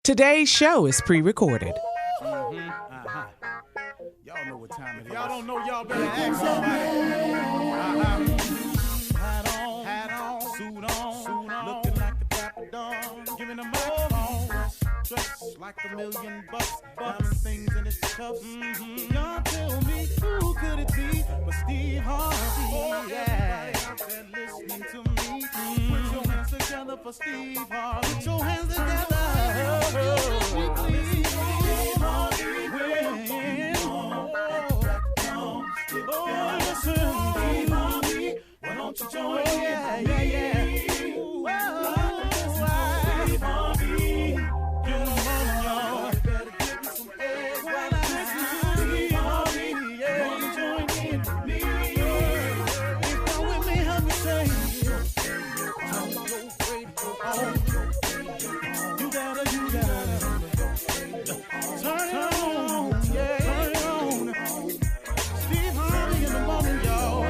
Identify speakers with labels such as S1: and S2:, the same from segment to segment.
S1: Today's show is pre-recorded.
S2: Y'all know what time it is. Y'all don't know, y'all better ask somebody. Hat on, suit on, looking like the Dapper Dawn, giving them microphone, dressed like $1 million, diamond things in its cuffs. Y'all tell me who could it be but Steve Harvey? Yeah, listening to me. Put your hands together for Steve Harvey. Put your hands together. Why don't you join me? Yeah. Steve Harvey, get on, y'all. Better give me some eggs while I listen to Steve Harvey. Yeah, join in with me. If you're with me, help me say, turn your radio on. You gotta turn it on. Yeah, turn it on. Steve Harvey in the morning, y'all.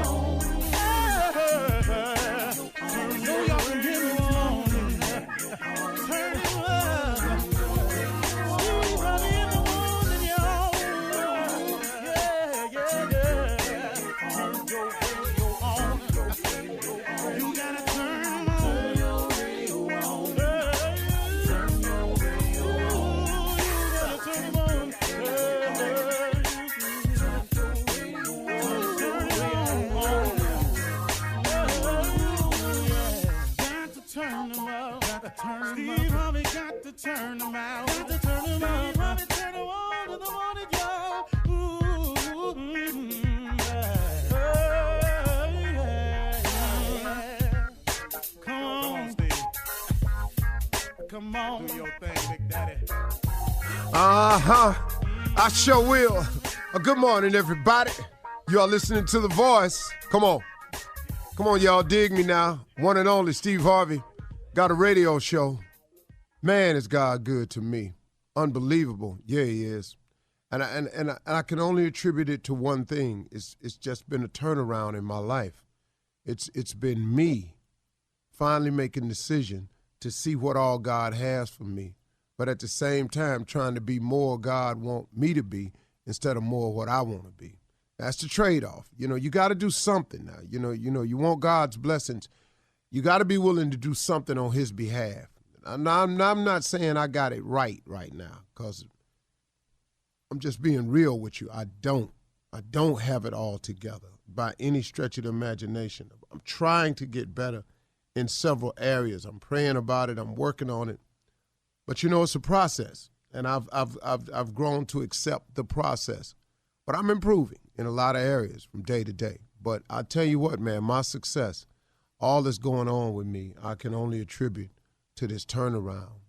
S2: Steve Harvey got to turn them out. Got to turn them out. Steve Harvey turn them on in the morning, y'all. Come on, Steve. Come on. Do your thing, Big Daddy.
S3: I sure will. Good morning, everybody. You are listening to The Voice. Come on, y'all. Dig me now. One and only Steve Harvey. Got a radio show. Man, is God good to me. Unbelievable. Yeah, he is. And I can only attribute it to one thing. It's just been a turnaround in my life. It's been me finally making a decision to see what all God has for me, but at the same time trying to be more God want me to be instead of more what I want to be. That's the trade-off. You know, you got to do something now. You know, you want God's blessings. You got to be willing to do something on his behalf. I'm not saying I got it right now, because I'm just being real with you. I don't have it all together by any stretch of the imagination. I'm trying to get better in several areas. I'm praying about it. I'm working on it. But you know, it's a process, and I've grown to accept the process. But I'm improving in a lot of areas from day to day. But I tell you what, man, my success, all that's going on with me, I can only attribute to this turnaround.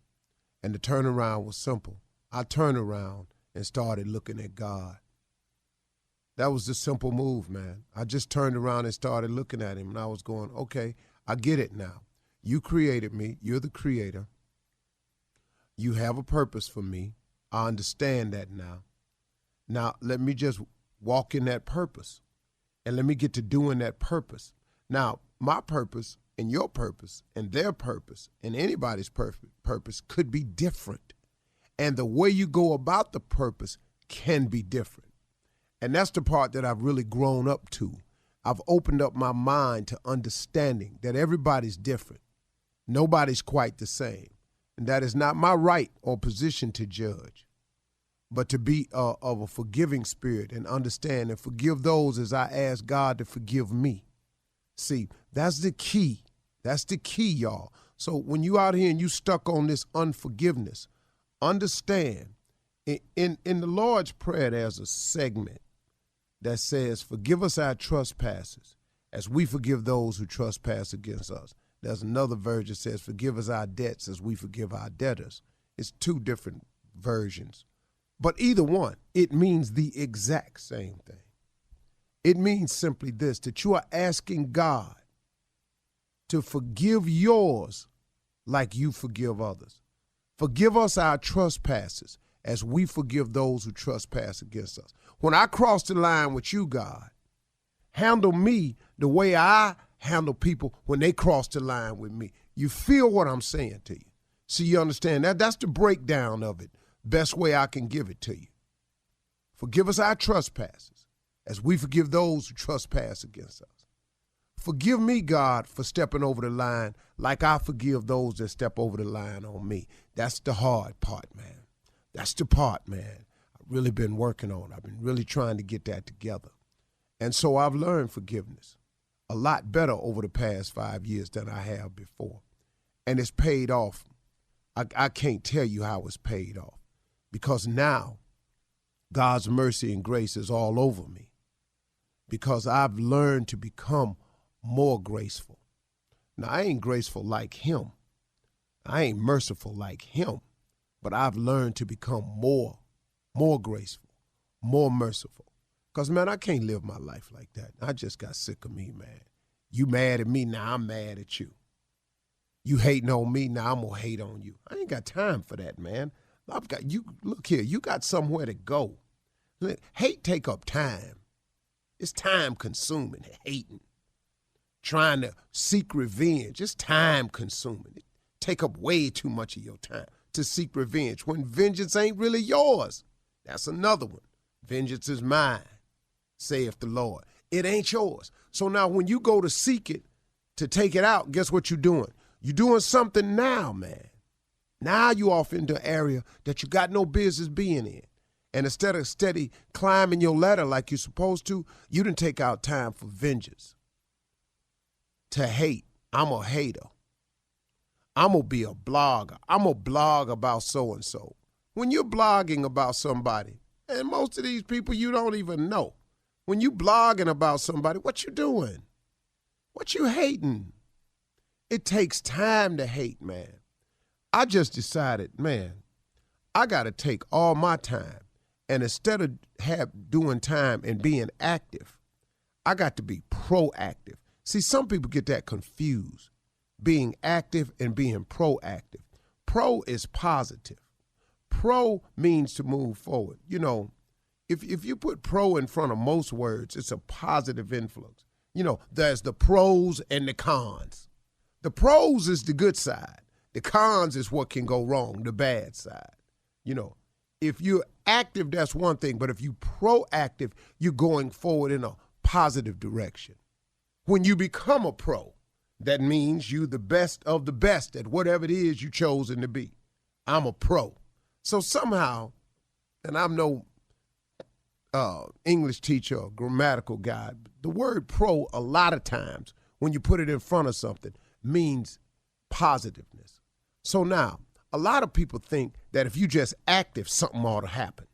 S3: And the turnaround was simple. I turned around and started looking at God. That was the simple move, man. I just turned around and started looking at him, and I was going, okay, I get it now. You created me. You're the creator. You have a purpose for me. I understand that now. Now, let me just walk in that purpose, and let me get to doing that purpose. Now, my purpose and your purpose and their purpose and anybody's purpose could be different. And the way you go about the purpose can be different. And that's the part that I've really grown up to. I've opened up my mind to understanding that everybody's different. Nobody's quite the same. And that is not my right or position to judge, but to be of a forgiving spirit and understand and forgive those as I ask God to forgive me. See, that's the key. That's the key, y'all. So when you out here and you stuck on this unforgiveness, understand, in the Lord's Prayer, there's a segment that says, forgive us our trespasses as we forgive those who trespass against us. There's another version that says, forgive us our debts as we forgive our debtors. It's two different versions. But either one, it means the exact same thing. It means simply this, that you are asking God to forgive yours like you forgive others. Forgive us our trespasses as we forgive those who trespass against us. When I cross the line with you, God, handle me the way I handle people when they cross the line with me. You feel what I'm saying to you. See, you understand that? That's the breakdown of it. Best way I can give it to you. Forgive us our trespasses as we forgive those who trespass against us. Forgive me, God, for stepping over the line like I forgive those that step over the line on me. That's the hard part, man. That's the part, man, I've really been working on. I've been really trying to get that together. And so I've learned forgiveness a lot better over the past 5 years than I have before. And it's paid off. I can't tell you how it's paid off, because now God's mercy and grace is all over me, because I've learned to become more graceful. Now, I ain't graceful like him. I ain't merciful like him, but I've learned to become more graceful, more merciful. Because, man, I can't live my life like that. I just got sick of me, man. You mad at me, now I'm mad at you. You hating on me, now I'm going to hate on you. I ain't got time for that, man. I've got you. Look here, you got somewhere to go. Hate take up time. It's time consuming, hating. Trying to seek revenge. It's time consuming. It take up way too much of your time to seek revenge when vengeance ain't really yours. That's another one. Vengeance is mine, saith the Lord. It ain't yours. So now when you go to seek it, to take it out, guess what you're doing? You're doing something now, man. Now you off into an area that you got no business being in. And instead of steady climbing your ladder like you're supposed to, you didn't take out time for vengeance. To hate. I'm a hater. I'm going to be a blogger. I'm going to blog about so-and-so. When you're blogging about somebody, and most of these people you don't even know, when you blogging about somebody, what you doing? What you hating? It takes time to hate, man. I just decided, man, I got to take all my time, and instead of doing time and being active, I got to be proactive. See, some people get that confused, being active and being proactive. Pro is positive. Pro means to move forward. You know, if you put pro in front of most words, it's a positive influence. You know, there's the pros and the cons. The pros is the good side. The cons is what can go wrong, the bad side. You know, if you're active, that's one thing. But if you're proactive, you're going forward in a positive direction. When you become a pro, that means you the best of the best at whatever it is you chosen to be. I'm a pro. So somehow, and I'm no English teacher or grammatical guy, the word pro a lot of times when you put it in front of something means positiveness. So now, a lot of people think that if you just active, something ought to happen.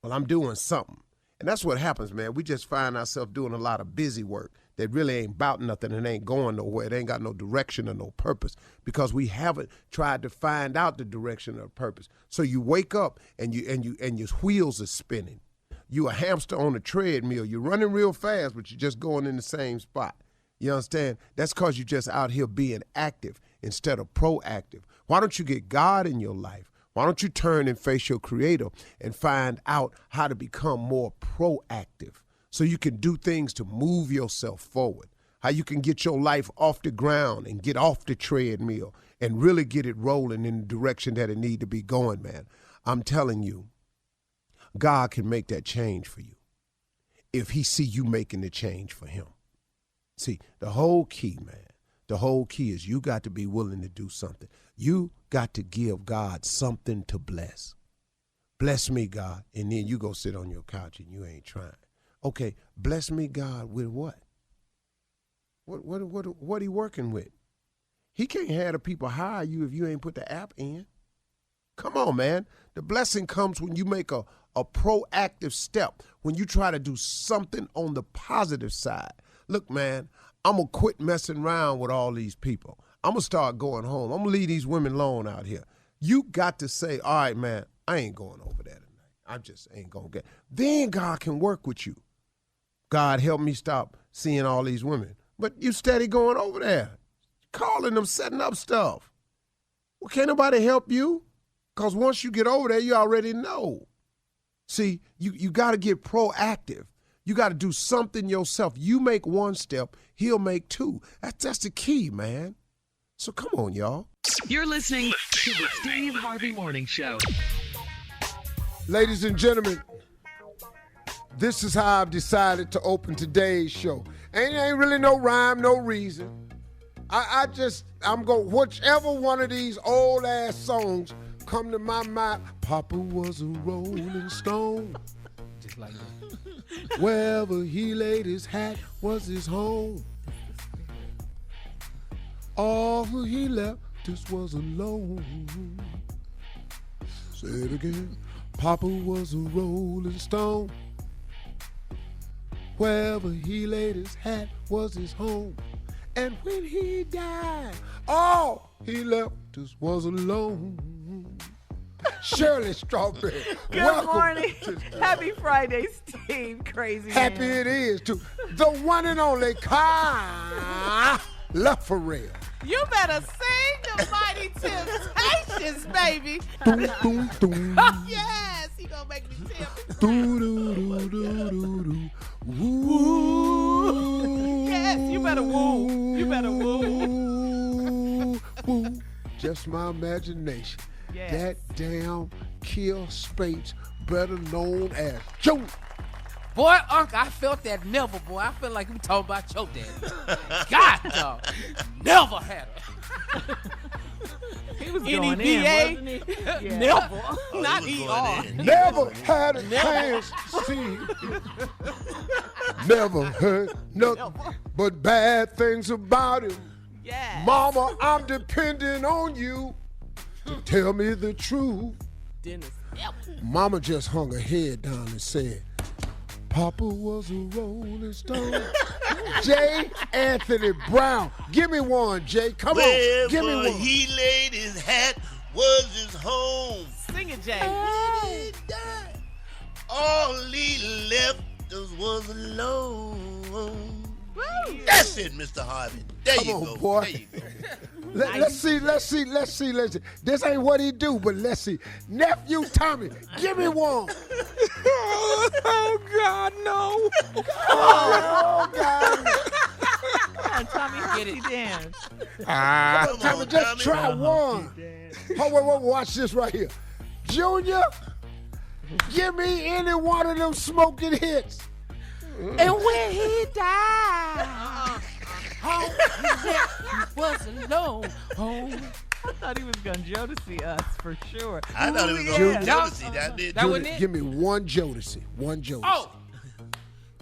S3: Well, I'm doing something. And that's what happens, man. We just find ourselves doing a lot of busy work that really ain't about nothing and ain't going nowhere. It ain't got no direction or no purpose because we haven't tried to find out the direction or purpose. So you wake up and your wheels are spinning. You a hamster on a treadmill. You're running real fast, but you're just going in the same spot. You understand? That's because you're just out here being active instead of proactive. Why don't you get God in your life? Why don't you turn and face your Creator and find out how to become more proactive so you can do things to move yourself forward, how you can get your life off the ground and get off the treadmill and really get it rolling in the direction that it need to be going, man. I'm telling you, God can make that change for you if he see you making the change for him. See, the whole key, man, the whole key is you got to be willing to do something. You got to give God something to bless. Bless me, God, and then you go sit on your couch and you ain't trying. Okay, bless me, God, with what? What he working with? He can't have the people hire you if you ain't put the app in. Come on, man. The blessing comes when you make a proactive step, when you try to do something on the positive side. Look, man, I'm going to quit messing around with all these people. I'm going to start going home. I'm going to leave these women alone out here. You got to say, all right, man, I ain't going over there tonight. I just ain't going to get. Then God can work with you. God, help me stop seeing all these women. But you steady going over there, calling them, setting up stuff. Well, can't nobody help you? Because once you get over there, you already know. See, you got to get proactive. You got to do something yourself. You make one step, he'll make two. That's the key, man. So come on, y'all.
S4: You're listening to the Steve Harvey Morning Show.
S3: Ladies and gentlemen, this is how I've decided to open today's show. Ain't really no rhyme, no reason. I'm going, whichever one of these old ass songs come to my mind. Papa was a rolling stone.
S1: Just like that.
S3: Wherever he laid his hat was his home. All who he left us was alone. Say it again. Papa was a rolling stone. Wherever he laid his hat was his home. And when he died, all he left us was alone. Shirley Strawberry.
S5: Good morning. Happy Friday, Steve. Crazy
S3: Happy
S5: man.
S3: it is to the one and only Kamala Harris.
S1: You better sing the mighty Temptations, baby.
S3: Doom, doom, doom.
S1: Yes, he gonna make me tip.
S3: Doo, doo, doo, doo, doo, doo. Woo.
S1: Yes, you better woo. You better woo.
S3: Woo. Just my imagination.
S5: Yes.
S3: That damn Kill Spates, better known as Joe.
S1: Boy, Unc, I felt that never, boy. I feel like you talking about your daddy. God, dog. Never had her.
S5: He was going in,
S1: NEBA?
S5: wasn't he? Yeah.
S1: Never.
S6: Oh,
S1: Not
S6: he was
S1: ER.
S6: going in.
S3: Never had a chance to see. Never heard nothing but bad things about him.
S1: Yes.
S3: Mama, I'm depending on you to tell me the truth.
S1: Dennis.
S3: Mama just hung her head down and said, Papa was a rolling stone. J. Anthony Brown. Give me one, Jay. Come on. Give me
S6: Wherever
S3: one.
S6: he laid his hat was his home.
S1: Sing it, Jay.
S6: He died. All he left us was alone. That's it, Mr. Harvey. There
S3: Come
S6: you
S3: on,
S6: go.
S3: boy.
S6: There you go.
S3: Let's see. This ain't what he do, but let's see. Nephew Tommy, give me one.
S1: Oh, God, no.
S3: Oh, God.
S5: Come on, Tommy, how
S1: Get
S5: he
S1: it.
S5: dance?
S6: Come
S3: Tommy,
S6: on,
S3: just
S6: Tommy.
S3: try one. Wait, watch this right here. Junior, give me any one of them smoking hits.
S1: And when he died, home, he was alone. Home.
S5: I thought he was going to Jodeci us for sure.
S6: I thought it was
S5: Ooh,
S6: going to
S5: yeah.
S6: Jodeci. That did.
S1: That
S3: Junior,
S1: wasn't it?
S3: give me one Jodeci. One Jodeci.
S1: Oh.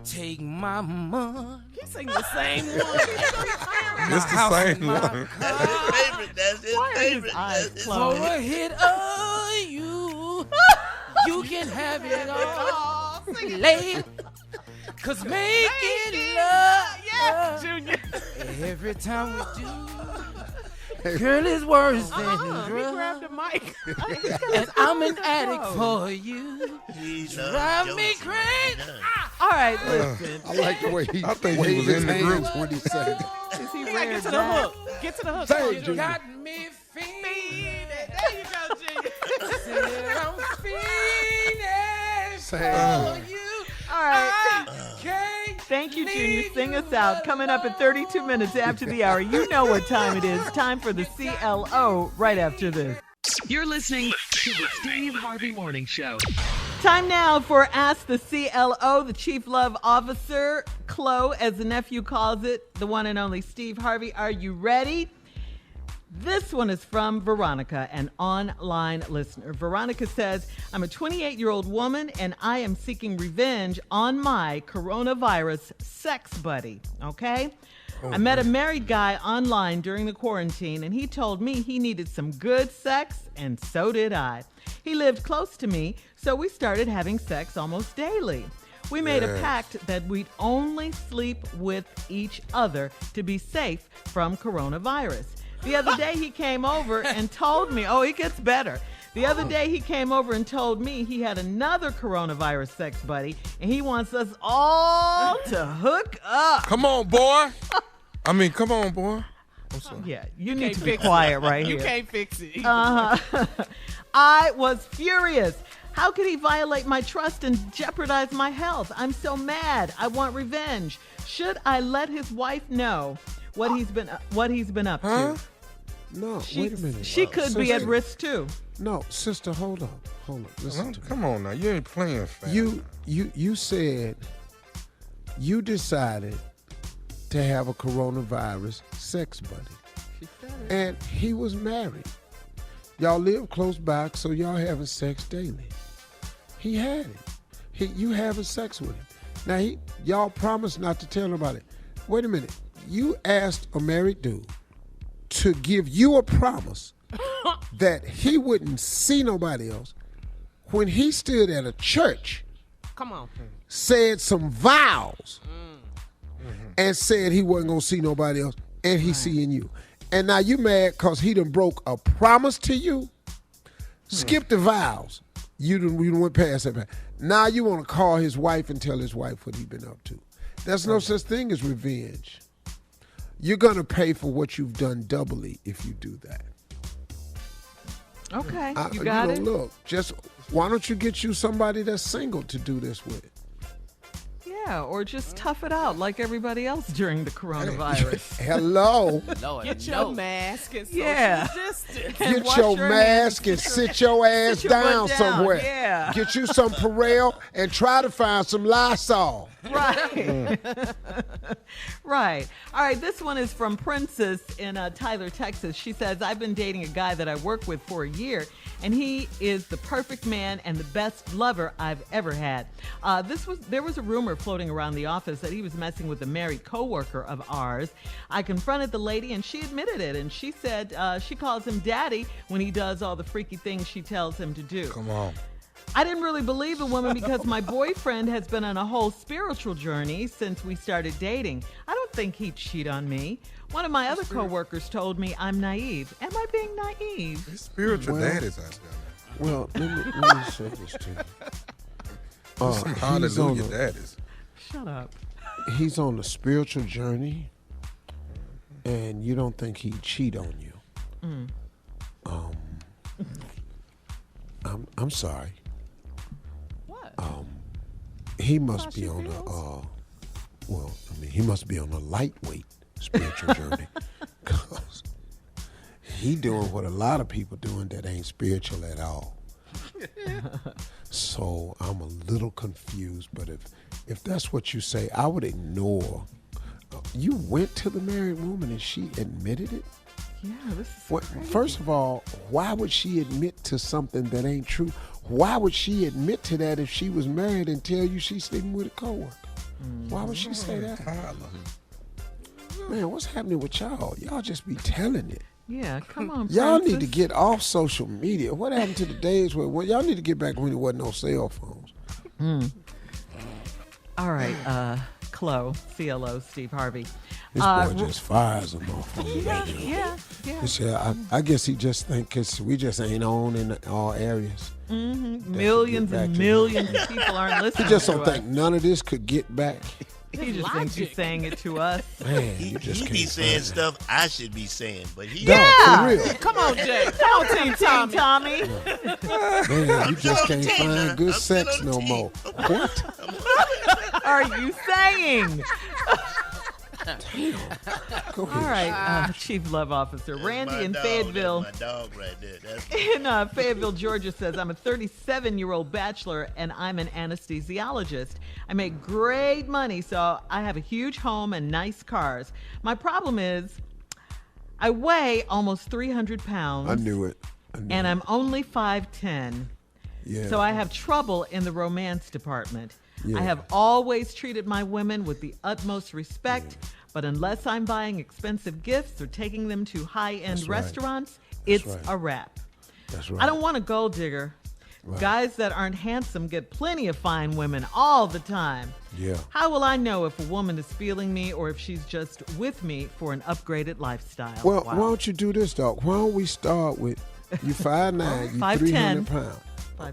S1: Take my money.
S5: He sing the same one.
S7: It's the same one.
S6: That's his favorite. That's his
S5: Why are his
S6: favorite.
S5: eyes
S6: That's his
S5: closed?
S1: For a hit of you, you can have it all. Late. Cause making love,
S5: Yes, Junior.
S1: every time we do, girl, is worse than
S5: He grabbed
S1: drugs.
S5: the mic.
S1: And I'm an addict for you.
S6: He
S1: Drive
S6: loves
S1: me
S6: Jodeci.
S1: crazy.
S5: All right, listen.
S3: I like the way he
S7: I think he
S3: waved
S7: was
S3: his
S7: in the
S3: hands
S7: group.
S3: when he said it.
S5: Is he
S1: You gotta
S5: rare
S1: get to the
S5: Jack?
S1: hook. Get to the hook.
S3: Say it,
S1: You
S3: Junior.
S1: got me feeling.
S5: There you go, Junior.
S1: Said I'm feeling
S3: Say
S1: for
S3: it.
S1: you.
S5: All right.
S1: I can't
S5: Thank you, Junior.
S1: leave
S5: Sing
S1: you
S5: us out. Coming up at 32 minutes after the hour. You know what time it is. Time for the CLO right after this.
S4: You're listening to the Steve Harvey Morning Show.
S5: Time now for Ask the CLO, the Chief Love Officer, Chloe, as the nephew calls it, the one and only Steve Harvey. Are you ready? This one is from Veronica, an online listener. Veronica says, I'm a 28-year-old woman and I am seeking revenge on my coronavirus sex buddy, okay? I met a married guy online during the quarantine and he told me he needed some good sex, and so did I. He lived close to me, so we started having sex almost daily. We made a pact that we'd only sleep with each other to be safe from coronavirus. The other day he came over and told me, oh, it gets better. The other day he came over and told me he had another coronavirus sex buddy and he wants us all to hook up.
S7: Come on, boy. Come on, boy. I'm sorry.
S5: Yeah, you need to be quiet right
S1: You
S5: here.
S1: can't fix it.
S5: I was furious. How could he violate my trust and jeopardize my health? I'm so mad. I want revenge. Should I let his wife know what he's been up
S7: Huh?
S5: to?
S3: No, wait a minute.
S5: She could be at risk too.
S3: No, sister, hold on. Listen to me.
S7: Come on now, you ain't playing fair.
S3: You said you decided to have a coronavirus sex buddy.
S5: She said it.
S3: And he was married. Y'all live close by, so y'all having sex daily. He had it. You having sex with him. Now, y'all promised not to tell nobody. Wait a minute. You asked a married dude to give you a promise that he wouldn't see nobody else when he stood at a church.
S1: Come on.
S3: Said some vows and said he wasn't going to see nobody else, and he's seeing you. And now you mad because he done broke a promise to you? Skip the vows. You done went past that. Now you want to call his wife and tell his wife what he been up to. There's no such thing as revenge. You're going to pay for what you've done doubly if you do that.
S5: Okay, you got it?
S3: Look, why don't you get you somebody that's single to do this with?
S5: Yeah, or just tough it out like everybody else during the coronavirus.
S3: Hello.
S1: Lord,
S8: Get your mask and social distance.
S3: Get your mask and sit your ass down somewhere.
S5: Yeah.
S3: Get you some Purell and try to find some Lysol.
S5: Right. Right. All right, this one is from Princess in Tyler, Texas. She says, I've been dating a guy that I work with for a year, and he is the perfect man and the best lover I've ever had. There was a rumor floating around the office that he was messing with a married coworker of ours. I confronted the lady, and she admitted it, and she said she calls him daddy when he does all the freaky things she tells him to do.
S7: Come on.
S5: I didn't really believe the woman because my boyfriend has been on a whole spiritual journey since we started dating. I don't think he'd cheat on me. One of my other coworkers told me I'm naive. Am I being naive?
S7: There's spiritual daddies out there.
S3: Well, let me say this to you.
S7: Hallelujah daddies.
S5: Shut up.
S3: He's on a spiritual journey, and you don't think he'd cheat on you. I'm sorry.
S8: What?
S3: He must be on he must be on a lightweight spiritual journey. 'Cause he doing what a lot of people doing that ain't spiritual at all. So I'm a little confused, but if that's what you say, I would ignore. You went to the married woman and she admitted it?
S5: Yeah, this is crazy.
S3: First of all, why would she admit to something that ain't true? Why would she admit to that if she was married and tell you she's sleeping with a coworker? Why would she say that? Man, what's happening with y'all? Y'all just be telling it.
S5: Yeah, come on,
S3: Y'all
S5: Princess.
S3: need to get off social media. What happened to the days where y'all need to get back when there wasn't no cell phones?
S5: All right, CLO, Steve Harvey.
S3: This boy just fires them off on the radio.
S5: Yeah.
S3: I guess he just think because we just ain't on in all areas.
S5: Millions and millions of people aren't listening.
S3: He just
S5: to
S3: don't
S5: us.
S3: think none of this could get back.
S5: He just thinks he's saying it to us.
S3: Man,
S6: He
S3: you just
S6: be
S3: can't
S6: saying
S3: find
S6: stuff I should be saying, but he
S3: No, for real.
S8: Come on, Jay. Come on, Team Tommy.
S5: Tommy.
S3: Man, you just can't
S6: still on
S3: find
S6: team.
S3: good
S6: I'm still
S3: sex
S6: on
S3: no
S6: team.
S3: more. What?
S5: Are you saying?
S3: Go
S5: All
S3: ahead.
S5: right, Chief Love Officer
S6: That's
S5: Randy
S6: my
S5: in
S6: dog.
S5: Fayetteville.
S6: That's my dog right there. That's
S5: In Fayetteville, Georgia says, I'm a 37-year-old bachelor and I'm an anesthesiologist. I make great money, so I have a huge home and nice cars. My problem is I weigh almost 300 pounds.
S3: I knew it.
S5: And I'm only 5'10".
S3: Yeah.
S5: So I have trouble in the romance department.
S3: Yeah.
S5: I have always treated my women with the utmost respect, but unless I'm buying expensive gifts or taking them to high-end
S3: That's right.
S5: restaurants,
S3: That's
S5: it's
S3: right.
S5: a wrap.
S3: That's right.
S5: I don't want a gold digger.
S3: Right.
S5: Guys that aren't handsome get plenty of fine women all the time.
S3: Yeah.
S5: How will I know if a woman is feeling me or if she's just with me for an upgraded lifestyle?
S3: Well,
S5: Wow.
S3: why don't you do this, dog? Why don't we start with you 5'9", you
S5: 5'10".
S3: 300 pounds.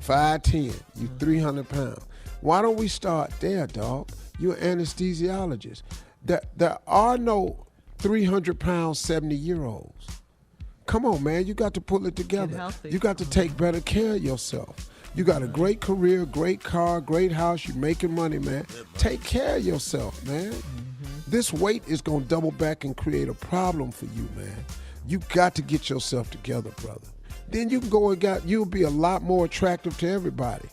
S3: 5'10", you 300 pounds. Why don't we start there, dog? You're an anesthesiologist. There are no 300-pound 70-year-olds. Come on, man. You got to pull it together.
S5: healthy.
S3: You got to take better care of yourself. You got a great career, great car, great house. You're making money, man. Take care of yourself, man. This weight is going to double back and create a problem for you, man. You got to get yourself together, brother. Then you can go and you'll be a lot more attractive to everybody.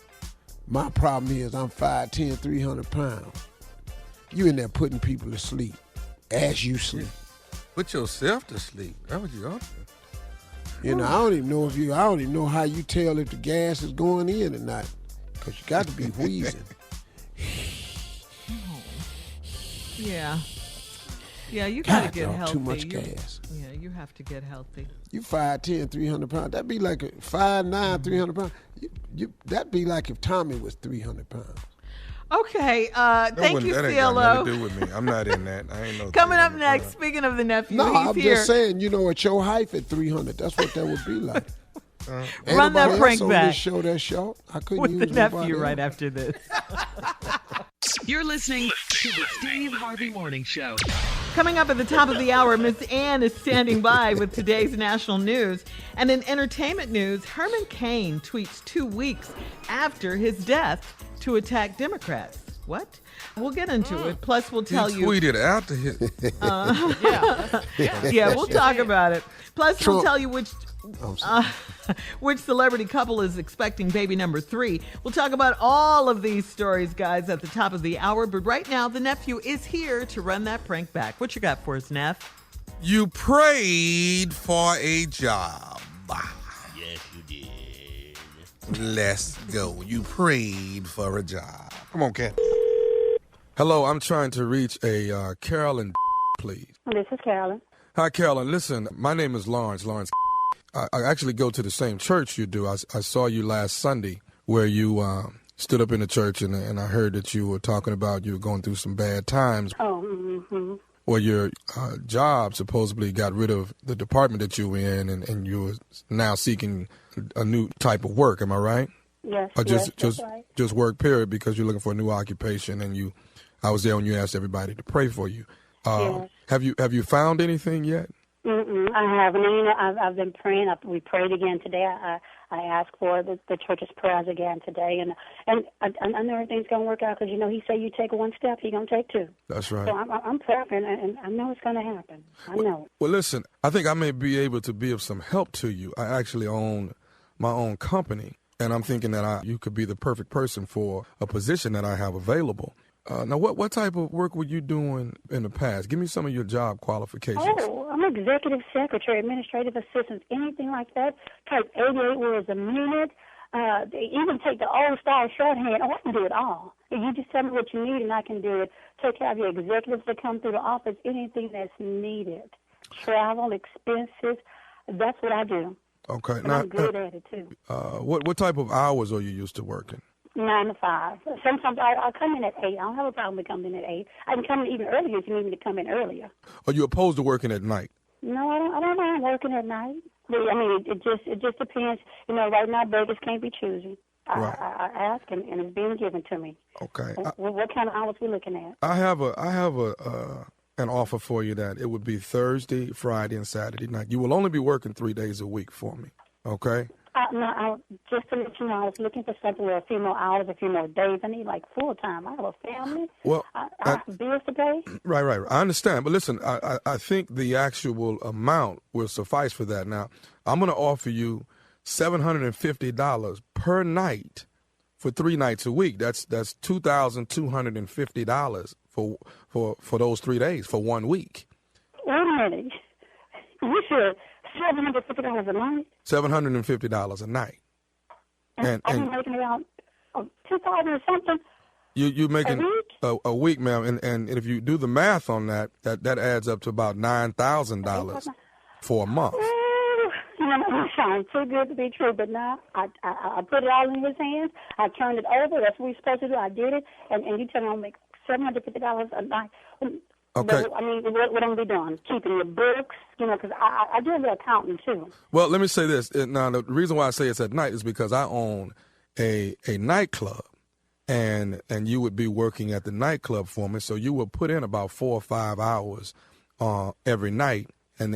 S3: My problem is I'm 5'10", 300 pounds. You in there putting people to sleep as you sleep.
S7: Put yourself to sleep. That's what you are.
S3: You know, I don't even know how you tell if the gas is going in or not. Because you got to be wheezing.
S5: Yeah. Yeah, you got to get healthy.
S3: Too much gas.
S5: Yeah, you have to get healthy.
S3: You 5'10", 300 pounds. That'd be like 5'9", 300 pounds. That'd be like if Tommy was 300 pounds.
S5: Okay, thank you,
S7: That ain't
S5: CLO.
S7: got nothing to do with me. I'm not in that. I ain't no.
S5: Coming up next, speaking of the nephew,
S3: No,
S5: he's
S3: I'm
S5: here.
S3: just saying, at your height at 300, that's what that would be like.
S5: Run that prank
S3: on
S5: back.
S3: This show that short. I couldn't
S5: With
S3: use
S5: the nephew
S3: nobody
S5: right
S3: else.
S5: after this.
S4: You're listening to the Steve Harvey Morning Show.
S5: Coming up at the top of the hour, Miss Ann is standing by with today's national news. And in entertainment news, Herman Cain tweets 2 weeks after his death to attack Democrats. What? We'll get into it. Plus, we'll tell you.
S7: He tweeted after his.
S5: Yeah, we'll talk about it. Plus, we'll
S3: Trump.
S5: tell you which celebrity couple is expecting baby number 3. We'll talk about all of these stories, guys, at the top of the hour. But right now, the nephew is here to run that prank back. What you got for us, Neff?
S7: You prayed for a job.
S6: Yes, you did.
S7: Let's go. You prayed for a job. Come on, Cat. Hello, I'm trying to reach a Carolyn, please.
S9: This is Carolyn.
S7: Hi, Carolyn. Listen, my name is Lawrence. I actually go to the same church you do. I saw you last Sunday where you stood up in the church, and I heard that you were talking about you were going through some bad times.
S9: Oh, mm-hmm.
S7: Or your job supposedly got rid of the department that you were in, and you were now seeking a new type of work. Am I right?
S9: Yes,
S7: Or
S9: that's right.
S7: just work, period, because you're looking for a new occupation, and I was there when you asked everybody to pray for you.
S9: Yes.
S7: Have you found anything yet?
S9: Mm-mm, I haven't. I've been praying. We prayed again today. I asked for the church's prayers again today, and I know everything's gonna work out because he said you take one step, he gonna take two.
S7: That's right.
S9: So I'm prepping, and I know it's gonna happen. I know.
S7: Well, listen, I think I may be able to be of some help to you. I actually own my own company, and I'm thinking that you could be the perfect person for a position that I have available. Now, what type of work were you doing in the past? Give me some of your job qualifications.
S9: Oh, I'm executive secretary, administrative assistant, anything like that. Type 88 words a minute. They even take the old style shorthand. Oh, I can do it all. If you just tell me what you need and I can do it. Take care of your executives that come through the office, anything that's needed. Travel, expenses, that's what I do.
S7: Okay.
S9: And
S7: Now,
S9: I'm good at it, too.
S7: what type of hours are you used to working?
S9: 9 to 5. Sometimes I'll come in at 8. I don't have a problem with coming in at 8. I can come in even earlier if you need me to come in earlier.
S7: Are you opposed to working at night?
S9: No, I don't mind working at night. I mean, it just depends. Right now, beggars can't be choosy.
S7: Right.
S9: I ask, and it's being given to me.
S7: Okay.
S9: What kind of hours we looking at?
S7: I have an offer for you that it would be Thursday, Friday, and Saturday night. You will only be working 3 days a week for me. Okay.
S9: Just to let you know, I was looking for something with a few more hours, a few more days. I need full time. I have a family.
S7: Well,
S9: I have bills to pay.
S7: Right. I understand. But listen, I think the actual amount will suffice for that. Now, I'm going to offer you $750 per night for 3 nights a week. That's $2,250 for those 3 days for 1 week.
S9: Wait a minute. You sure $750 a night?
S7: $750 a night. And
S9: I'm making about $2,000 or something.
S7: You're making
S9: a week,
S7: a week, ma'am, and if you do the math on that adds up to about $9,000 for a month.
S9: Ooh, it sounds too good to be true, but now I put it all in his hands. I turned it over. That's what we're supposed to do. I did it, and you tell me I'll make $750 a night.
S7: Okay.
S9: But, I mean, what I'm going to be doing? Keeping your books, because I do a little accounting, too.
S7: Well, let me say this. Now, the reason why I say it's at night is because I own a nightclub, and you would be working at the nightclub for me, so you would put in about 4 or 5 hours every night, and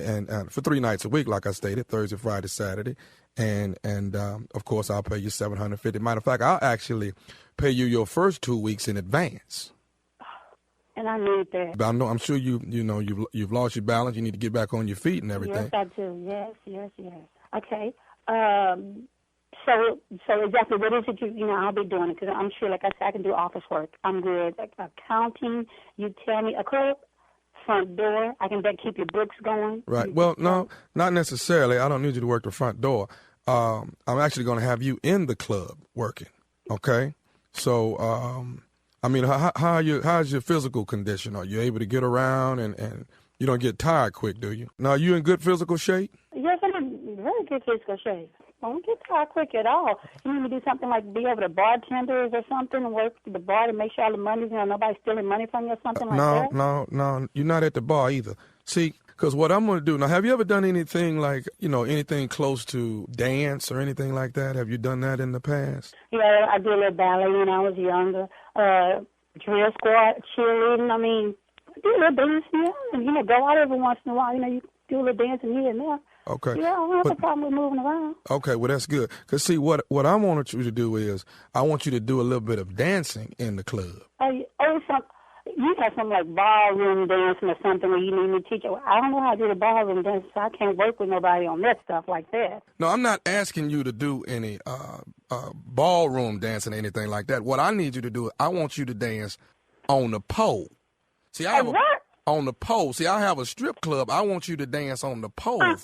S7: for 3 nights a week, like I stated, Thursday, Friday, Saturday, and of course, I'll pay you $750. Matter of fact, I'll actually pay you your first 2 weeks in advance.
S9: and I need that.
S7: But I'm sure you've lost your balance. You need to get back on your feet and everything.
S9: Yes, I do. Yes. Okay. So exactly what is it I'll be doing it because I'm sure, like I said, I can do office work. I'm good. Like accounting, you tell me, a clerk, front door, I can keep your books going.
S7: Right. Well, no, not necessarily. I don't need you to work the front door. I'm actually going to have you in the club working. Okay. So, how's your physical condition? Are you able to get around and you don't get tired quick, do you? Now, are you in good physical shape?
S9: Yes, I'm in very good physical shape. I don't get tired quick at all. You need to do something like be over the bartenders or something and work the bar to make sure all the money's, nobody's stealing money from you or something like that?
S7: No, you're not at the bar either. See, because what I'm going to do, now, have you ever done anything like, anything close to dance or anything like that? Have you done that in the past?
S9: Yeah, I did a little ballet when I was younger. Drill squad, cheerleading, I do a little dancing, and, go out every once in a while. You do a little dancing here and there.
S7: Okay.
S9: Yeah, I don't have a problem with moving around.
S7: Okay, well, that's good. Because, see, what I want you to do is I want you to do a little bit of dancing in the club.
S9: You have something like ballroom dancing or something where you need me to teach you. I don't know how to do the ballroom dance, so I can't work with nobody on that stuff like that.
S7: No, I'm not asking you to do any ballroom dancing or anything like that. What I need you to do, I want you to dance on the pole. See, on the pole. See, I have a strip club. I want you to dance on the pole.
S9: Pole?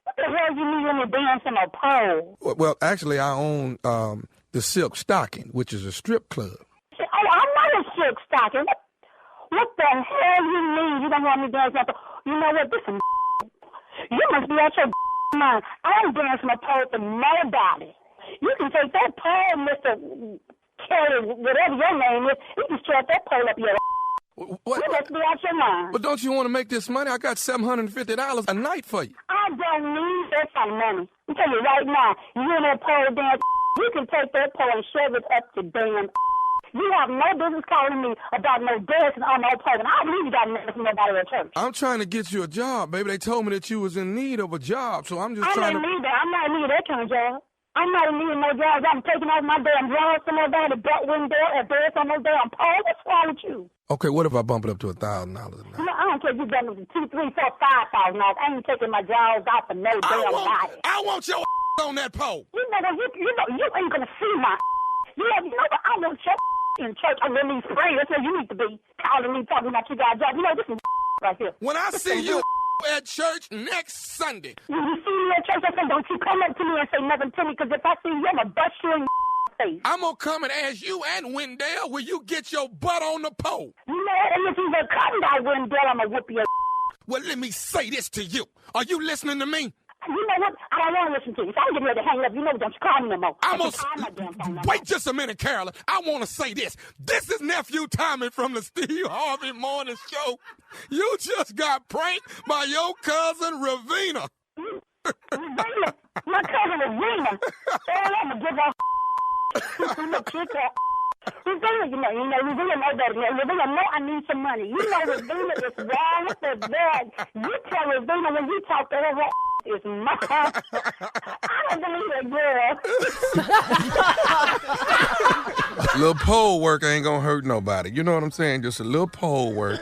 S9: What the hell do you mean when you dance on a pole?
S7: Well, actually, I own the Silk Stocking, which is a strip club.
S9: I'm not a silk stocking. What the hell you mean? You don't want me to dance on the pole? You know what? This is you must be out your mind. I ain't dancing on a pole for nobody. You can take that pole, Mr. Kelly, whatever your name is, you can strap that pole up your
S7: What?
S9: You must be out your mind.
S7: But don't you want to make this money? I got $750 a night for you.
S9: I don't need that kind of money. I'm telling you right now, you in that pole dance, you can take that pole and shove it up to damn. You have no business calling me about no dancing on no pole, and I believe you got nothing from nobody at church.
S7: I'm trying to get you a job, baby. They told me that you was in need of a job, so I'm just trying to...
S9: I'm not in need of that kind of job. I'm not in need of no jobs. I'm taking off my damn drawers somewhere down the butt window and dance on no damn pole. What's wrong with you?
S7: Okay, what if I bump it up to $1,000 a night?
S9: No, I don't care if you done it to $2, $3, $4, $5,000. I ain't taking my drawers out for no damn body.
S7: I want your on that pole.
S9: You ain't gonna see my. You know what? I want your in church. I'm in these prayers. That's where you need to be calling me, talking about you got a job. This is right here.
S7: When I see you at church next Sunday.
S9: When you see me at church, I say, don't you come up to me and say nothing to me, because if I see you, I'm going to bust you in your face.
S7: I'm going to come and ask you and Wendell, will you get your butt on the pole?
S9: You know, and if you get caught by Wendell, I'm going to whip your.
S7: Well, let me say this to you. Are you listening to me?
S9: You know what? I don't want to listen to you. If I'm getting ready to hang up, don't you call me no more.
S7: Wait just a minute, Carolyn. I want to say this. This is Nephew Tommy from the Steve Harvey Morning Show. You just got pranked by your cousin, Ravina.
S9: Ravina? My cousin, Ravina? I'm going to give her I'm going to kick her. Ravina, Ravina know better. Ravina know I need some money. You know Ravina is wrong for that. You tell Ravina when you talk to her, is my. I don't believe it, girl.
S7: Little pole work ain't gonna hurt nobody. You know what I'm saying? Just a little pole work.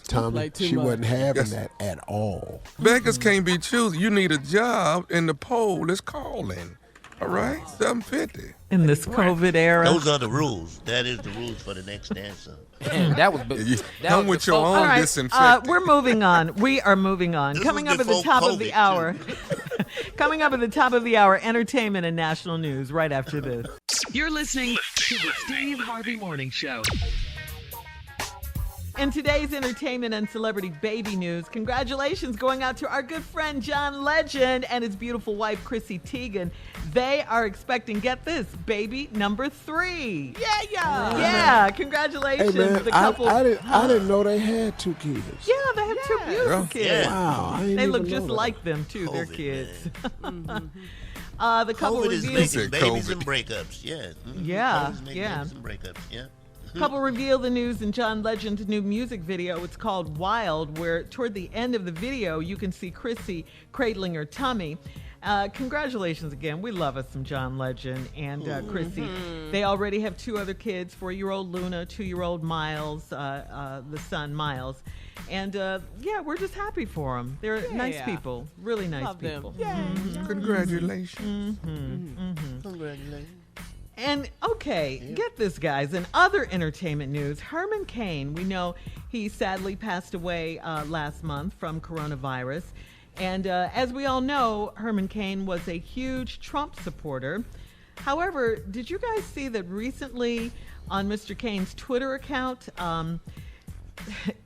S3: Tommy, she wasn't having that at all.
S7: Beggars can't be choosy. You need a job, and the pole is calling. All right, $750
S5: in this COVID era.
S6: Those are the rules. That is the rules for the next dancer.
S1: And that was
S7: come with your own disinfectant.
S5: We're moving on. We are moving on. Coming up at the top of the hour. Coming up at the top of the hour, entertainment and national news right after this.
S4: You're listening to the Steve Harvey Morning Show.
S5: In today's entertainment and celebrity baby news, congratulations going out to our good friend John Legend and his beautiful wife Chrissy Teigen. They are expecting, get this, baby number 3. Yeah, congratulations.
S3: Hey man,
S5: the couple.
S3: I didn't know they had 2 kids.
S5: Yeah, they have 2 beautiful kids.
S3: Wow,
S5: they look just like them too. Their kids. The couple
S6: COVID is
S5: revealed
S6: making babies and breakups. Yeah.
S5: Yeah.
S6: Babies and breakups. Yeah.
S5: Couple revealed the news in John Legend's new music video. It's called Wild, where toward the end of the video, you can see Chrissy cradling her tummy. Congratulations again. We love us some John Legend and Chrissy. They already have 2 other kids, 4-year-old Luna, 2-year-old Miles, the son Miles. And we're just happy for them. They're nice people, really nice
S8: Love
S5: people.
S8: them.
S7: Congratulations.
S6: Congratulations.
S5: And get this, guys. In other entertainment news, Herman Cain, we know he sadly passed away last month from coronavirus. And as we all know, Herman Cain was a huge Trump supporter. However, did you guys see that recently on Mr. Cain's Twitter account,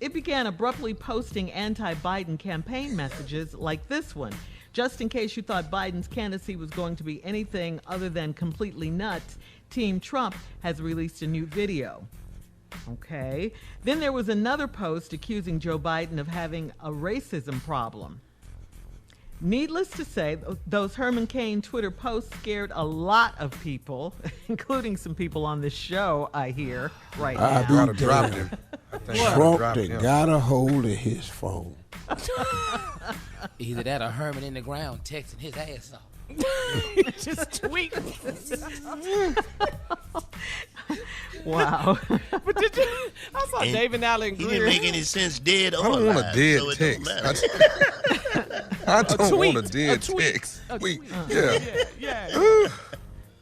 S5: it began abruptly posting anti-Biden campaign messages like this one? Just in case you thought Biden's candidacy was going to be anything other than completely nuts, Team Trump has released a new video. Okay. Then there was another post accusing Joe Biden of having a racism problem. Needless to say, those Herman Cain Twitter posts scared a lot of people, including some people on this show, I hear, right now.
S7: Gotta drop him.
S10: Trump that got a hold of his phone.
S1: Either that or Herman in the ground texting his ass off.
S8: Just tweet.
S5: Wow.
S8: But did you? I saw David Allen
S6: He
S8: Greer.
S6: didn't make any sense dead or
S7: I don't want a
S6: alive,
S7: dead
S6: so it don't
S7: text.
S6: matter.
S7: I don't
S8: tweet.
S7: want a dead
S8: A tweet.
S7: text.
S8: A
S7: Tweet.
S8: tweet.
S7: Yeah.
S8: Yeah.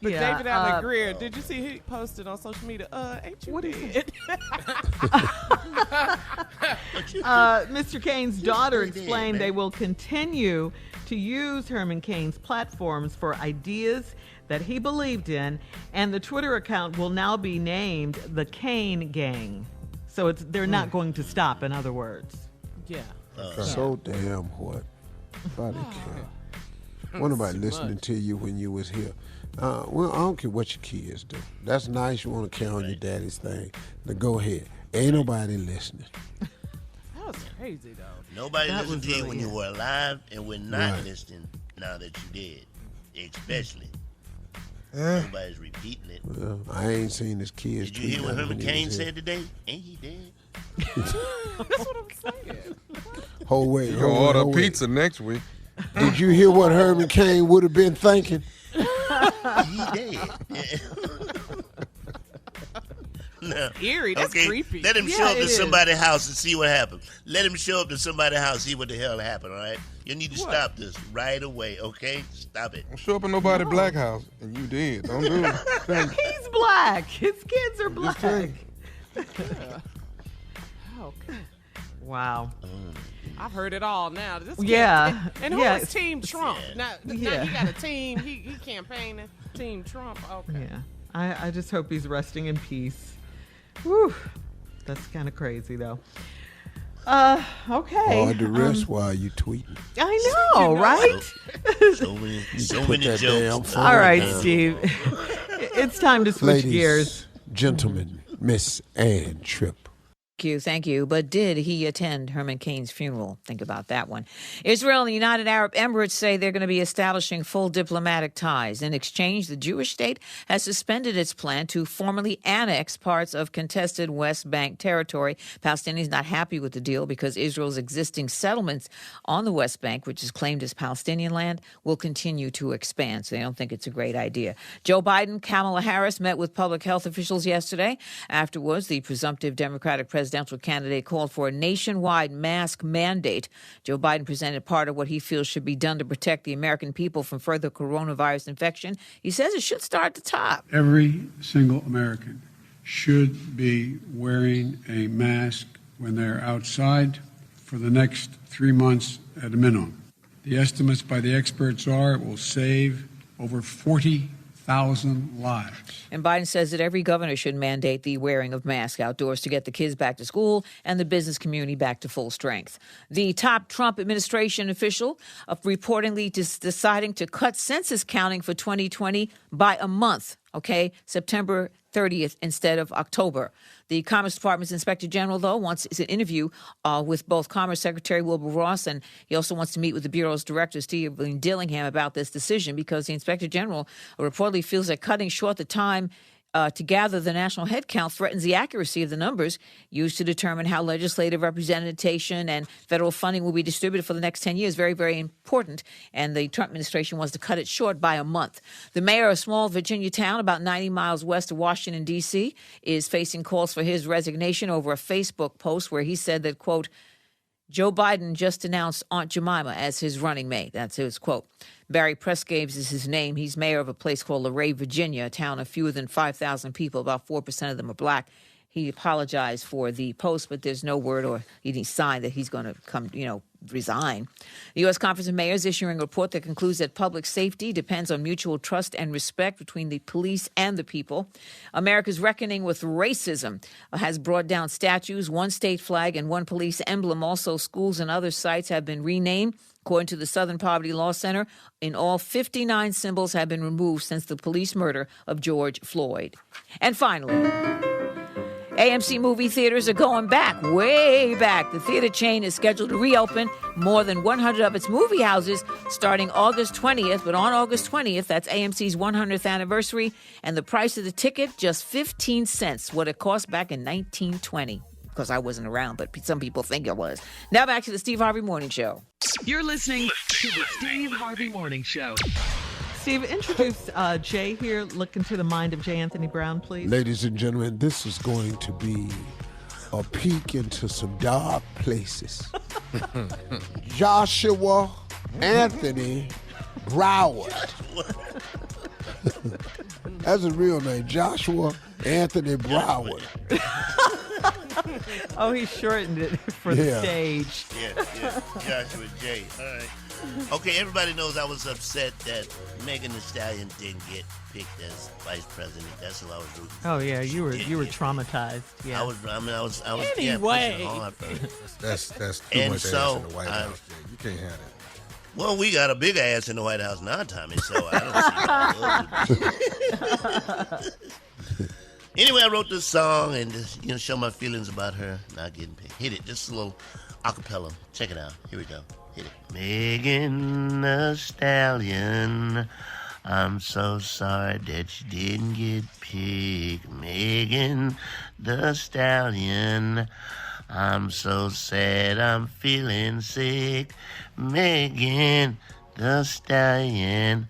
S8: But
S5: Yeah,
S8: David Allen Greer, did you see he posted on social media? Ain't you
S5: What is
S8: dead?
S5: Mr. Cain's daughter explained they will continue to use Herman Cain's platforms for ideas that he believed in, and the Twitter account will now be named the Cain Gang. So they're not going to stop, in other words.
S8: Yeah.
S10: So damn what? Nobody care. What about listening to you when you was here? Well, I don't care what your kids do. That's nice. You want to carry on your daddy's thing. Then go ahead. Ain't nobody listening.
S8: That was crazy, though.
S6: Nobody
S5: That
S6: listened
S5: was
S6: to you
S5: really
S6: when you
S5: it.
S6: were alive, and we're not
S10: Right.
S6: listening now that you did. Especially.
S7: Yeah.
S6: Nobody's repeating it.
S10: Well, I ain't seen his kids.
S6: Did you hear
S10: tweet
S6: what
S10: nothing
S6: Herman
S10: when he
S6: Cain
S10: was here.
S6: said today? Ain't he dead?
S8: That's what I'm saying.
S10: Hold wait.
S7: You're gonna order pizza next week.
S10: Did you hear what Herman Cain would have been thinking?
S6: He dead. No.
S8: Eerie. That's creepy.
S6: Let him
S5: Yeah,
S6: show up
S5: it
S6: to
S5: is.
S6: somebody's house and see what happens. Let him show up to somebody's house, see what the hell happened, all right? You need to stop this right away, okay? Stop it.
S7: Don't show up in nobody black house, and you did. Don't do it. Thank you.
S5: He's black. His kids are black.
S7: saying.
S8: Okay.
S5: Wow.
S8: I've heard it all now. This
S5: Yeah.
S8: And who
S5: Yeah.
S8: is Team Trump? Now
S5: Yeah.
S8: he got a team. He campaigning. Team Trump. Okay.
S5: Yeah. I just hope he's resting in peace. Whew. That's kind of crazy, though. Okay.
S10: Hard to rest while you tweeting.
S5: I know, right?
S6: So many
S10: Put that damn
S6: jokes.
S10: phone
S5: All right,
S10: down.
S5: Steve. It's time to switch
S10: Ladies,
S5: gears.
S10: gentlemen, Miss Ann Tripp.
S11: Thank you. But did he attend Herman Cain's funeral? Think about that one. Israel and the United Arab Emirates say they're going to be establishing full diplomatic ties. In exchange, the Jewish state has suspended its plan to formally annex parts of contested West Bank territory. Palestinians not happy with the deal because Israel's existing settlements on the West Bank, which is claimed as Palestinian land, will continue to expand. So they don't think it's a great idea. Joe Biden, Kamala Harris met with public health officials yesterday. Afterwards, the presumptive Democratic presidential candidate called for a nationwide mask mandate. Joe Biden presented part of what he feels should be done to protect the American people from further coronavirus infection. He says it should start at the top.
S12: Every single American should be wearing a mask when they're outside for the next 3 months at a minimum. The estimates by the experts are it will save over 40,000 lives.
S11: And Biden says that every governor should mandate the wearing of masks outdoors to get the kids back to school and the business community back to full strength. The top Trump administration official reportedly deciding to cut census counting for 2020 by a month, September 30th instead of October. The Commerce Department's Inspector General, though, wants an interview with both Commerce Secretary Wilbur Ross, and he also wants to meet with the Bureau's Director, Steve Dillingham, about this decision because the Inspector General reportedly feels that cutting short the time to gather the national head count threatens the accuracy of the numbers used to determine how legislative representation and federal funding will be distributed for the next 10 years. Very, very important. And the Trump administration wants to cut it short by a month. The mayor of a small Virginia town about 90 miles west of Washington, D.C., is facing calls for his resignation over a Facebook post where he said that, quote, Joe Biden just announced Aunt Jemima as his running mate. That's his quote. Barry Prescaves is his name. He's mayor of a place called Luray, Virginia, a town of fewer than 5,000 people. About 4% of them are black. He apologized for the post, but there's no word or any sign that he's going to come, resign. The U.S. Conference of Mayors issuing a report that concludes that public safety depends on mutual trust and respect between the police and the people. America's reckoning with racism has brought down statues, one state flag, and one police emblem. Also, schools and other sites have been renamed. According to the Southern Poverty Law Center, in all, 59 symbols have been removed since the police murder of George Floyd. And finally, AMC movie theaters are going back, way back. The theater chain is scheduled to reopen more than 100 of its movie houses starting August 20th. But on August 20th, that's AMC's 100th anniversary, and the price of the ticket, just 15 cents, what it cost back in 1920. Because I wasn't around, but some people think it was. Now back to the Steve Harvey Morning Show.
S4: You're listening to the Steve Harvey Morning Show.
S5: Steve, introduce Jay here. Look into the mind of J. Anthony Brown, please.
S10: Ladies and gentlemen, this is going to be a peek into some dark places. Joshua Anthony Broward. That's his real name, Joshua Anthony Broward.
S5: Oh, he shortened it for the stage.
S6: Yeah, Joshua J. All right. Okay, everybody knows I was upset that Megan Thee Stallion didn't get picked as vice president. That's who I was rooting for.
S5: Oh yeah, you were traumatized. Yeah.
S6: I was
S8: anyway.
S6: pushing hard for it.
S7: That's too much ass in the White House. You can't have that.
S6: Well, we got a big ass in the White House now, Tommy, so I don't see why. Anyway, I wrote this song and just, show my feelings about her not getting picked. Hit it, just a little acapella. Check it out. Here we go. Hit it. Megan Thee Stallion, I'm so sorry that you didn't get picked. Megan Thee Stallion, I'm so sad, I'm feeling sick. Megan Thee Stallion,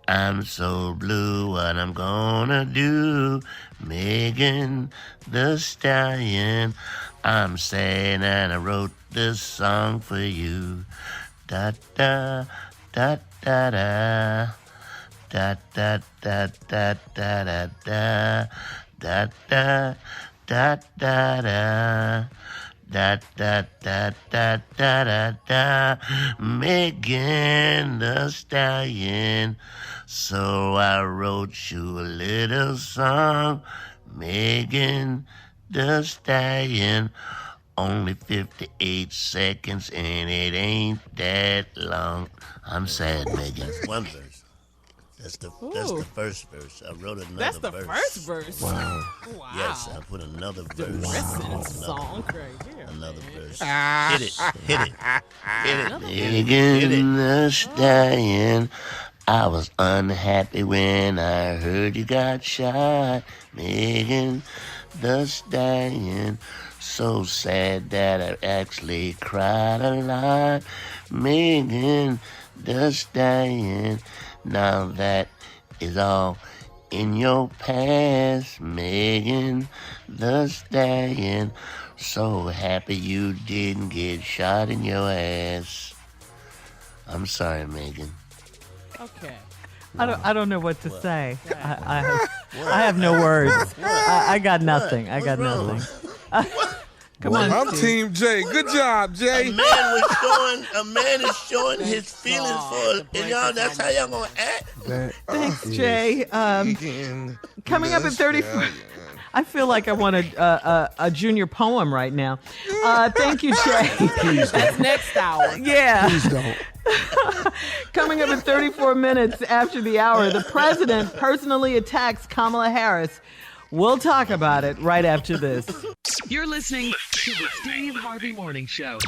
S6: I'm so blue, what I'm gonna do. Megan Thee Stallion, I'm sad and I wrote this song for you. Da da da da da da da da da da da da da da da da. Da da da da da da da, Megan Thee Stallion. So I wrote you a little song, Megan Thee Stallion. Only 58 seconds and it ain't that long. I'm sad, Megan. One verse. That's the first verse. I wrote another verse.
S8: That's the first verse.
S10: Wow.
S6: Yes, I put another verse.
S8: Wow. Song right here.
S6: Another verse. Hit it. Megan Thee Stallion. I was unhappy when I heard you got shot. Megan Thee Stallion. So sad that I actually cried a lot. Megan Thee Stallion. Now that is all in your past, Megan Thee Stallion. So happy you didn't get shot in your ass. I'm sorry, Megan.
S8: Okay.
S5: I don't know what to say. I have no words. I got nothing. I got nothing. Come on,
S7: I'm
S5: Steve.
S7: Team Jay. Good job, Jay.
S6: A man is showing his feelings for it, and y'all, that's how y'all gonna act.
S5: Thanks, Jay. Coming up at 34. I feel like I want a junior poem right now. Thank you, Jay.
S10: Please don't.
S8: That's next hour.
S5: Yeah.
S10: Please don't.
S5: Coming up in 34 minutes after the hour, the president personally attacks Kamala Harris. We'll talk about it right after this.
S4: You're listening to the Steve Harvey Morning Show.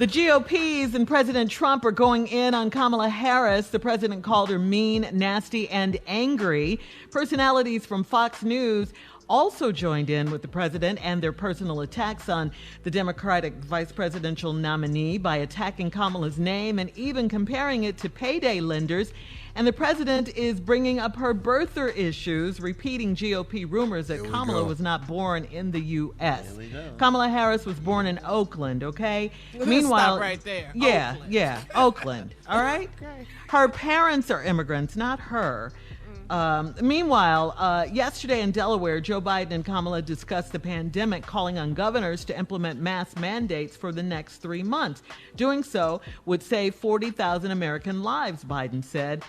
S5: The GOPs and President Trump are going in on Kamala Harris. The president called her mean, nasty, and angry. Personalities from Fox News also joined in with the president and their personal attacks on the Democratic vice presidential nominee by attacking Kamala's name and even comparing it to payday lenders. And the president is bringing up her birther issues, repeating GOP rumors that Kamala was not born in the U.S. Kamala Harris was born in Oakland, okay?
S8: Meanwhile, stop right there.
S5: Yeah,
S8: Oakland.
S5: yeah, Oakland, all right?
S8: Okay.
S5: Her parents are immigrants, not her. Meanwhile, yesterday in Delaware, Joe Biden and Kamala discussed the pandemic, calling on governors to implement mask mandates for the next 3 months. Doing so would save 40,000 American lives, Biden said.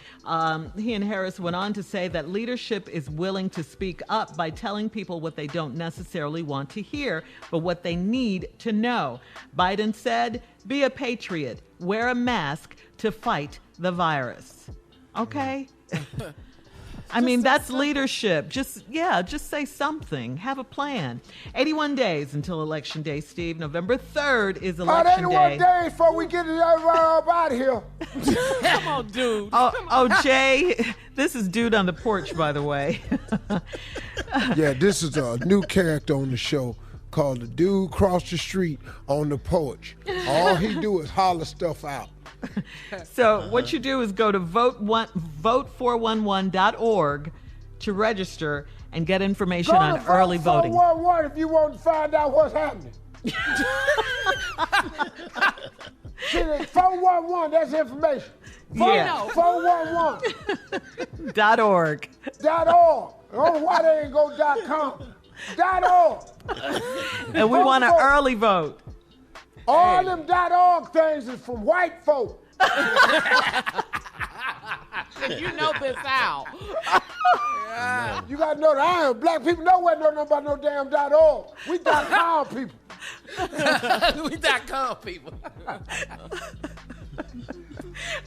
S5: He and Harris went on to say that leadership is willing to speak up by telling people what they don't necessarily want to hear, but what they need to know. Biden said, "Be a patriot. Wear a mask to fight the virus." Okay? I mean, that's leadership. Just say something. Have a plan. 81 days until Election Day, Steve. November 3rd is Election Day.
S10: 81 days before we get it up out of here.
S8: Come on, dude.
S5: Oh, Jay, this is Dude on the Porch, by the way.
S10: Yeah, this is a new character on the show called the Dude Cross the Street on the Porch. All he do is holler stuff out.
S5: So what you do is go to vote411.org to register and get information on early voting.
S10: 411 if you want to find out what's happening. 411, that's information.
S5: Yeah.
S10: 411.
S5: .org.
S10: .org. Oh, why they ain't go .com? .org.
S5: And we want an early vote.
S10: All them .org things is from white folk.
S8: You know this out.
S10: You gotta know that I am. Black people nowhere know nothing about no damn .org. We .com people.
S1: We .com people.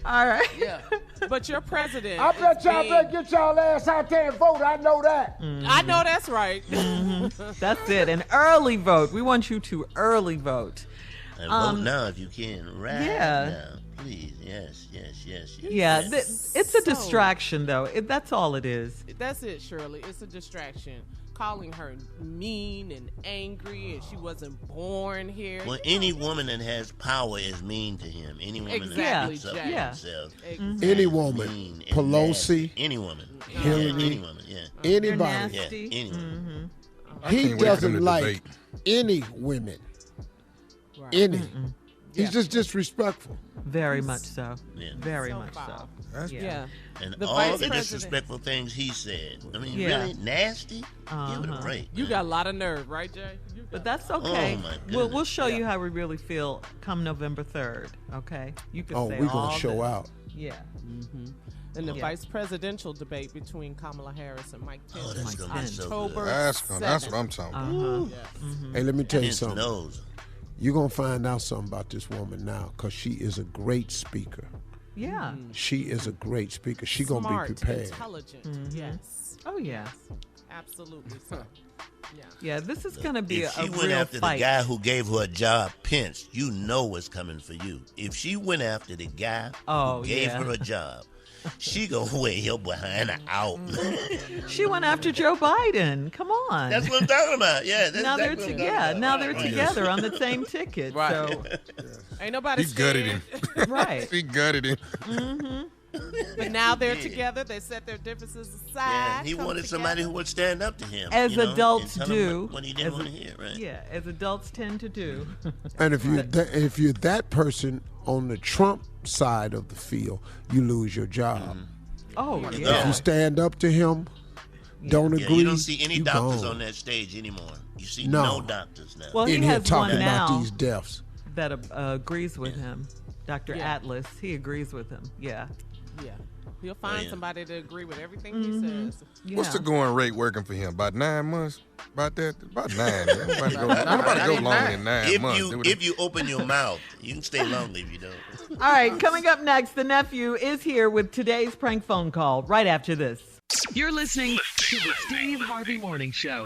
S5: All right.
S8: Yeah. But your president.
S10: I bet y'all better get y'all ass out there and vote. I know that.
S5: Mm-hmm.
S8: I know that's right.
S5: That's it. An early vote. We want you to early vote.
S6: And vote now if you can. Right now. Please. Yes.
S5: Yeah, it's a distraction, though. That's all it is.
S8: That's it, Shirley. It's a distraction. Calling her mean and angry, and she wasn't born here.
S6: Well, any woman that has power is mean to him. Any woman that puts up with himself.
S10: Exactly. Any woman. Pelosi.
S6: Any woman.
S10: Hillary.
S6: Any woman,
S10: Anybody.
S6: Yeah, any woman.
S10: He doesn't like any women.
S8: Right.
S10: Any. He's just disrespectful.
S5: Very much so.
S6: Yeah.
S5: Very much so.
S8: Yeah.
S6: And
S8: the
S6: all the disrespectful things he said. I mean, really nasty? Give it a break.
S8: You got a lot of nerve, right, Jay?
S5: But that's okay.
S6: Oh, my goodness.
S5: We'll show you how we really feel come November 3rd, okay? You can say
S10: we're
S5: all
S10: going to show out.
S5: Yeah.
S8: Mm-hmm. And the vice presidential debate between Kamala Harris and Mike Pence.
S6: That's going to be so
S8: October
S6: good.
S7: That's what I'm talking about.
S10: Hey, let me tell you
S6: Pence
S10: something.
S6: knows.
S10: You're going to find out something about this woman now because she is a great speaker.
S5: Yeah.
S10: She is a great speaker. She's going to be prepared.
S8: Intelligent. Yes.
S5: Oh, yeah.
S8: Absolutely so.
S5: Yeah, this is going to be
S6: if
S5: a
S6: she
S5: real
S6: went after
S5: fight.
S6: the guy who gave her a job, Pence, you know what's coming for you. If she went after the guy who gave her a job, she gonna wear your behind out.
S5: She went after Joe Biden. Come on.
S6: That's what I'm talking about. Yeah.
S5: Now they're together on the same ticket.
S6: Right.
S5: So
S8: ain't nobody
S7: He gutted him.
S5: Right.
S7: He gutted him.
S8: But now they're together. They set their differences aside.
S6: Yeah, he wanted somebody who would stand up to him.
S5: As adults
S6: and tell
S5: do.
S6: him what he didn't want to hear, right?
S5: Yeah, as adults tend to do.
S10: And if you're that person on the Trump side of the field, you lose your job.
S5: Oh,
S10: If
S5: yeah.
S10: you stand up to him, don't agree.
S6: You don't see any
S10: you
S6: doctors
S10: gone.
S6: on that stage anymore. You see
S10: No.
S6: no doctors now.
S5: Well, he
S10: In here
S5: has
S10: talking
S5: one now
S10: about these deaths.
S5: that agrees with him. Dr. Atlas, he agrees with him. Yeah.
S8: Yeah. He'll find somebody to agree with everything he says.
S5: Yeah.
S7: What's the going rate working for him? About 9 months? About 9. Nobody go longer than 9 months.
S6: If you open your mouth, you can stay longer if you don't.
S5: All right, coming up next, the nephew is here with today's prank phone call right after this.
S4: You're listening to the Steve Harvey Morning Show.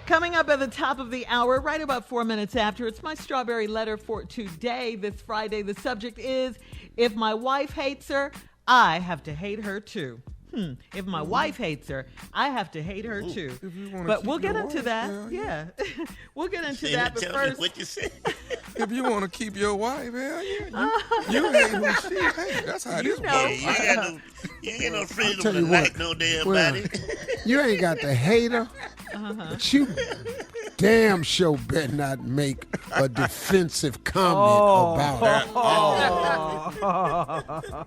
S5: Coming up at the top of the hour, right about 4 minutes after, it's my strawberry letter for today, this Friday. The subject is, if my wife hates her, I have to hate her too. If my wife hates her, I have to hate her too. But we'll get into that. Yeah. We'll get into that. But first,
S6: what you say?
S7: If you want to keep your wife, hell yeah, you hate who she hates. That's how it is.
S6: Yeah, you ain't no freedom to like no damn body.
S10: You ain't got to hate her, but you damn sure better not make a defensive comment about her.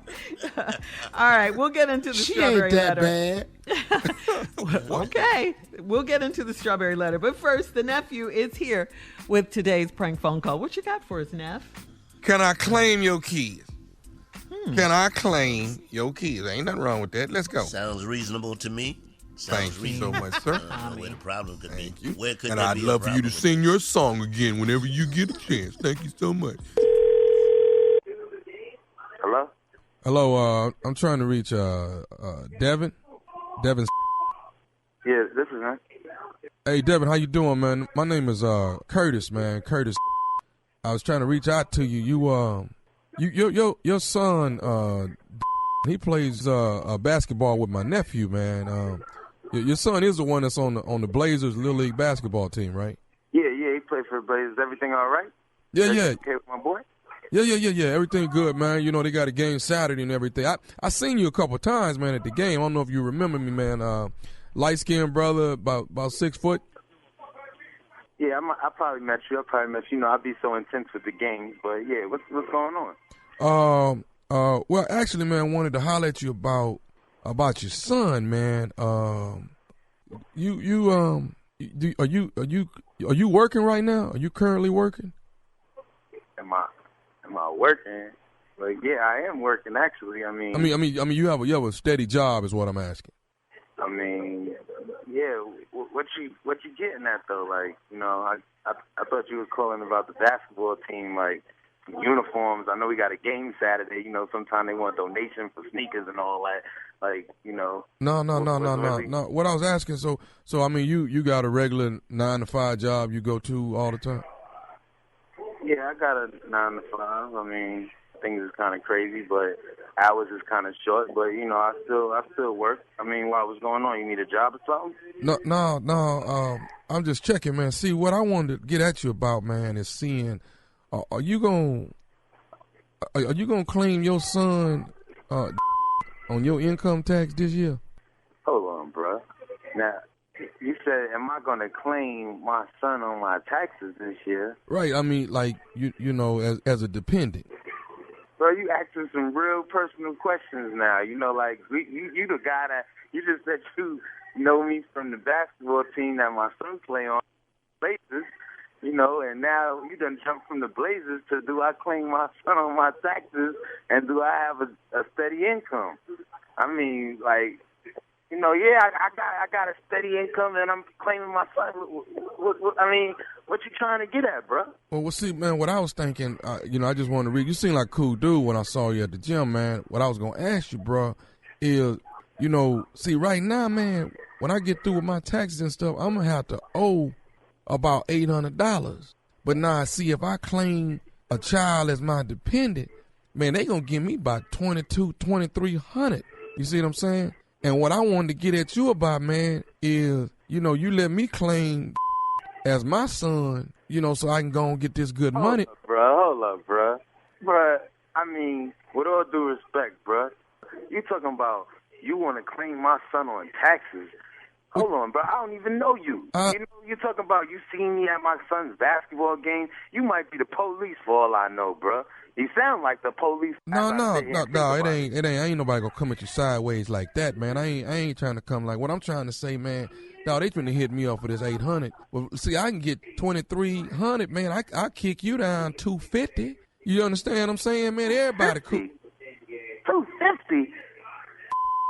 S5: All right, we'll get into the
S10: She
S5: strawberry
S10: ain't that
S5: letter.
S10: bad.
S5: Okay, we'll get into the strawberry letter. But first, the nephew is here with today's prank phone call. What you got for us, Neff?
S7: Can I claim your kids? Can I claim your kids? Ain't nothing wrong with that. Let's go.
S6: Sounds reasonable to me.
S7: Thank you so much, sir.
S6: I don't know where the problem could be.
S7: You.
S6: Where could
S7: And
S6: there
S7: I'd
S6: be a
S7: love for you to
S6: problem?
S7: sing your song again whenever you get a chance. Thank you so much.
S13: Hello?
S7: Hello, I'm trying to reach Devin. Devin.
S13: Yes, this is him.
S7: Hey, Devin, how you doing, man? My name is Curtis, man. Curtis. I was trying to reach out to you. Your son, he plays basketball with my nephew, man. Your son is the one that's on the Blazers Little League basketball team, right?
S13: Yeah, he played for the Blazers. Everything all right?
S7: Yeah.
S13: Okay with my boy?
S7: Yeah. Everything good, man. You know, they got a game Saturday and everything. I seen you a couple times, man, at the game. I don't know if you remember me, man. Light-skinned brother, about 6 foot.
S13: Yeah, I probably met you. You know, I'd be so intense with the games. But, yeah, what's going on?
S7: Well, actually, man, I wanted to holler at you about your son, man. Are you working right now? Are you currently working?
S13: Am I working? Like, yeah, I am working actually. I mean,
S7: you have a steady job, is what I'm asking.
S13: I mean, yeah. What you getting at though? Like, you know, I thought you were calling about the basketball team, like uniforms. I know we got a game Saturday. You know, sometimes they want donation for sneakers and all that. Like, you know.
S7: No. What I was asking, so I mean, you got a regular 9-to-5 job you go to all the time?
S13: Yeah, I got a 9 to 5. I mean, things is kind of crazy, but hours is kind of short. But you know, I still work. I mean, what's going on? You need a job or something?
S7: No. I'm just checking, man. See, what I wanted to get at you about, man, is seeing, are you gonna claim your son on your income tax this year?
S13: Hold on, bro. Now, you said, am I going to claim my son on my taxes this year?
S7: Right. I mean, like, you know, as a dependent.
S13: Bro, you asking some real personal questions now. You know, like, you the guy that, you just said you know me from the basketball team that my son play on, Blazers, you know, and now you done jumped from the Blazers to do I claim my son on my taxes and do I have a steady income? I mean, like, you know, yeah, I got a steady income and I'm claiming my son. I mean, what you trying to get at, bro?
S7: Well, see, man, what I was thinking, you know, I just wanted to read. You seem like a cool dude when I saw you at the gym, man. What I was going to ask you, bro, is, you know, see, right now, man, when I get through with my taxes and stuff, I'm going to have to owe about $800. But now, see, if I claim a child as my dependent, man, they going to give me about $2,200-$2,300. You see what I'm saying? And what I wanted to get at you about, man, is, you know, you let me claim as my son, you know, so I can go and get this good money.
S13: Hold up, bro. Bro, I mean, with all due respect, bro, you talking about you want to claim my son on taxes. Hold on, bro. I don't even know you. You know, you're talking about you seen me at my son's basketball game. You might be the police for all I know, bro. You sound like the police.
S7: No, it ain't nobody gonna come at you sideways like that, man. I ain't trying to come like what I'm trying to say, man. Dog, they trying to hit me off for this $800. Well, see, I can get $2,300, man. I kick you down $250. You understand what I'm saying, man? Everybody cool.
S13: $250?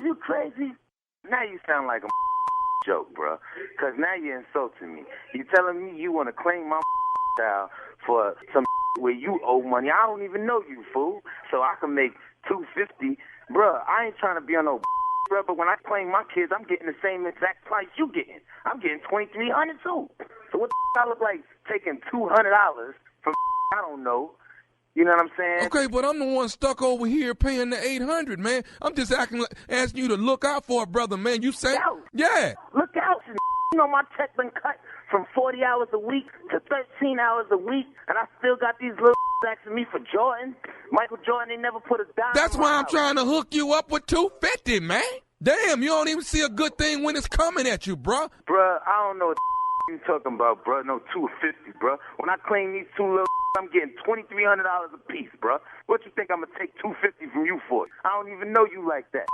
S13: You crazy? Now you sound like a joke, bro. Because now you're insulting me. You telling me you want to claim my child for some where you owe money. I don't even know you, fool. So I can make $250. Bruh, I ain't trying to be on no bro, but when I claim my kids, I'm getting the same exact price you getting. I'm getting $2,300 too. So what the I look like taking $200 from I don't know. You know what I'm saying?
S7: Okay, but I'm the one stuck over here paying the $800, man. I'm just asking you to look out for a brother, man. You say, yeah.
S13: Look out. You know, my check been cut from 40 hours a week to 13 hours a week, and I still got these little asking me for Jordan. Michael Jordan, they never put a dime.
S7: That's why I'm trying to hook you up with $250, man. Damn, you don't even see a good thing when it's coming at you, bruh.
S13: Bruh, I don't know what you talking about, bruh. No, $250, bruh. When I claim these two little I'm getting $2,300 a piece, bruh. What you think I'm gonna take $250 from you for? I don't even know you like that.